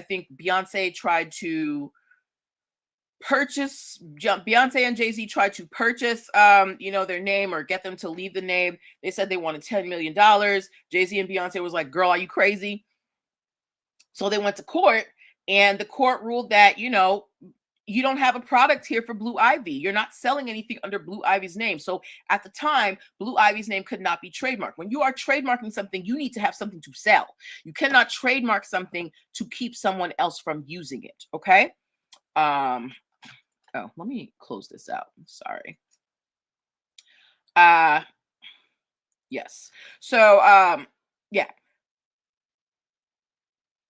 think Beyonce tried to Beyonce and Jay-Z tried to purchase their name or get them to leave the name. They said they wanted $10 million. Jay-Z and Beyonce was like, girl, are you crazy? So they went to court, and the court ruled that, you don't have a product here for Blue Ivy. You're not selling anything under Blue Ivy's name. So at the time, Blue Ivy's name could not be trademarked. When you are trademarking something, you need to have something to sell. You cannot trademark something to keep someone else from using it. Okay. Oh, let me close this out. Sorry. Yes. So, yeah.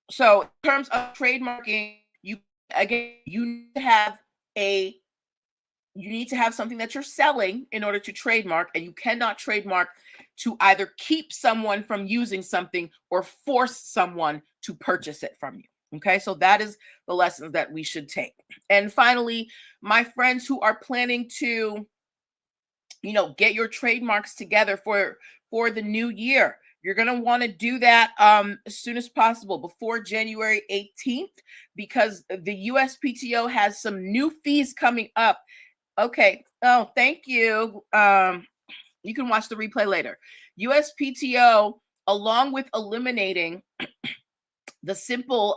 So in terms of trademarking, you need to have something that you're selling in order to trademark, and you cannot trademark to either keep someone from using something or force someone to purchase it from you. Okay, so that is the lessons that we should take. And finally, my friends who are planning to, get your trademarks together for the new year, you're going to want to do that as soon as possible, before January 18th, because the USPTO has some new fees coming up. Okay. Oh, thank you. You can watch the replay later. USPTO, along with eliminating the simple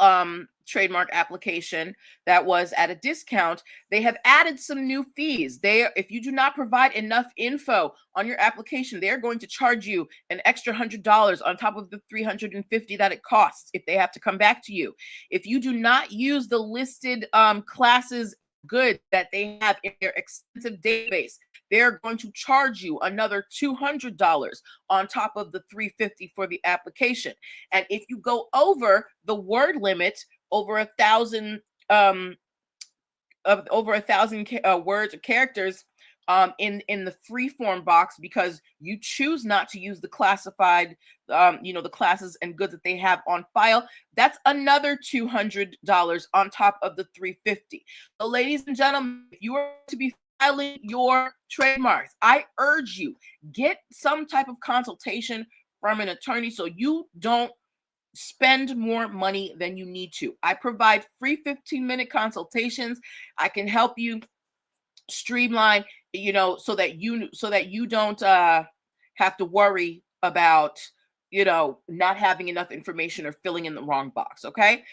trademark application that was at a discount, they have added some new fees. If you do not provide enough info on your application, they are going to charge you an extra $100 on top of the $350 that it costs if they have to come back to you. If you do not use the listed classes goods that they have in their extensive database, they're going to charge you another $200 on top of the $350 for the application. And if you go over the word limit, over 1,000 words or characters in the free form box, because you choose not to use the classified, the classes and goods that they have on file, that's another $200 on top of the $350. So, ladies and gentlemen, if you are to be filing your trademarks, I urge you, get some type of consultation from an attorney so you don't spend more money than you need to. I provide free 15-minute consultations. I can help you streamline, so that you don't have to worry about, not having enough information or filling in the wrong box. Okay.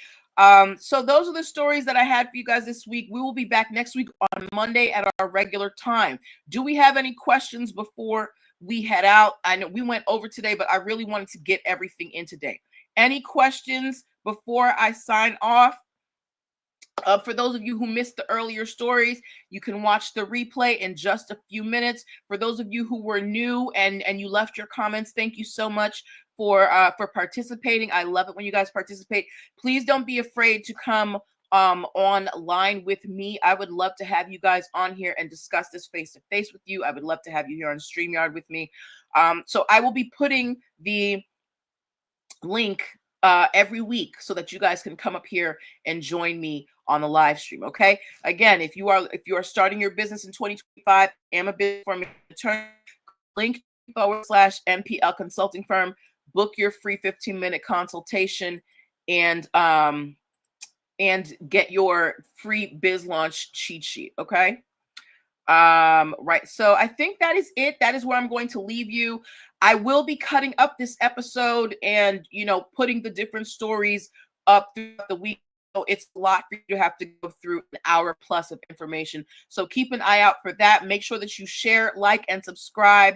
So those are the stories that I had for you guys this week. We will be back next week on Monday at our regular time. Do we have any questions before we head out? I know we went over today, but I really wanted to get everything in today. Any questions before I sign off? For those of you who missed the earlier stories, you can watch the replay in just a few minutes. For those of you who were new and you left your comments, thank you so much for participating. I love it when you guys participate. Please don't be afraid to come online with me. I would love to have you guys on here and discuss this face to face with you. I would love to have you here on StreamYard with me. So I will be putting the link every week so that you guys can come up here and join me on the live stream. Okay. Again, if you are starting your business in 2025, am a business formation attorney, link /NPL consulting firm, book your free 15-minute consultation and get your free biz launch cheat sheet. Okay. Right. So I think that is it. That is where I'm going to leave you. I will be cutting up this episode and, putting the different stories up throughout the week. So it's a lot for you to have to go through an hour plus of information. So keep an eye out for that. Make sure that you share, like, and subscribe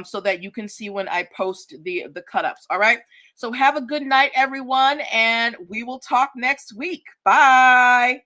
so that you can see when I post the cut-ups. All right. So have a good night, everyone, and we will talk next week. Bye.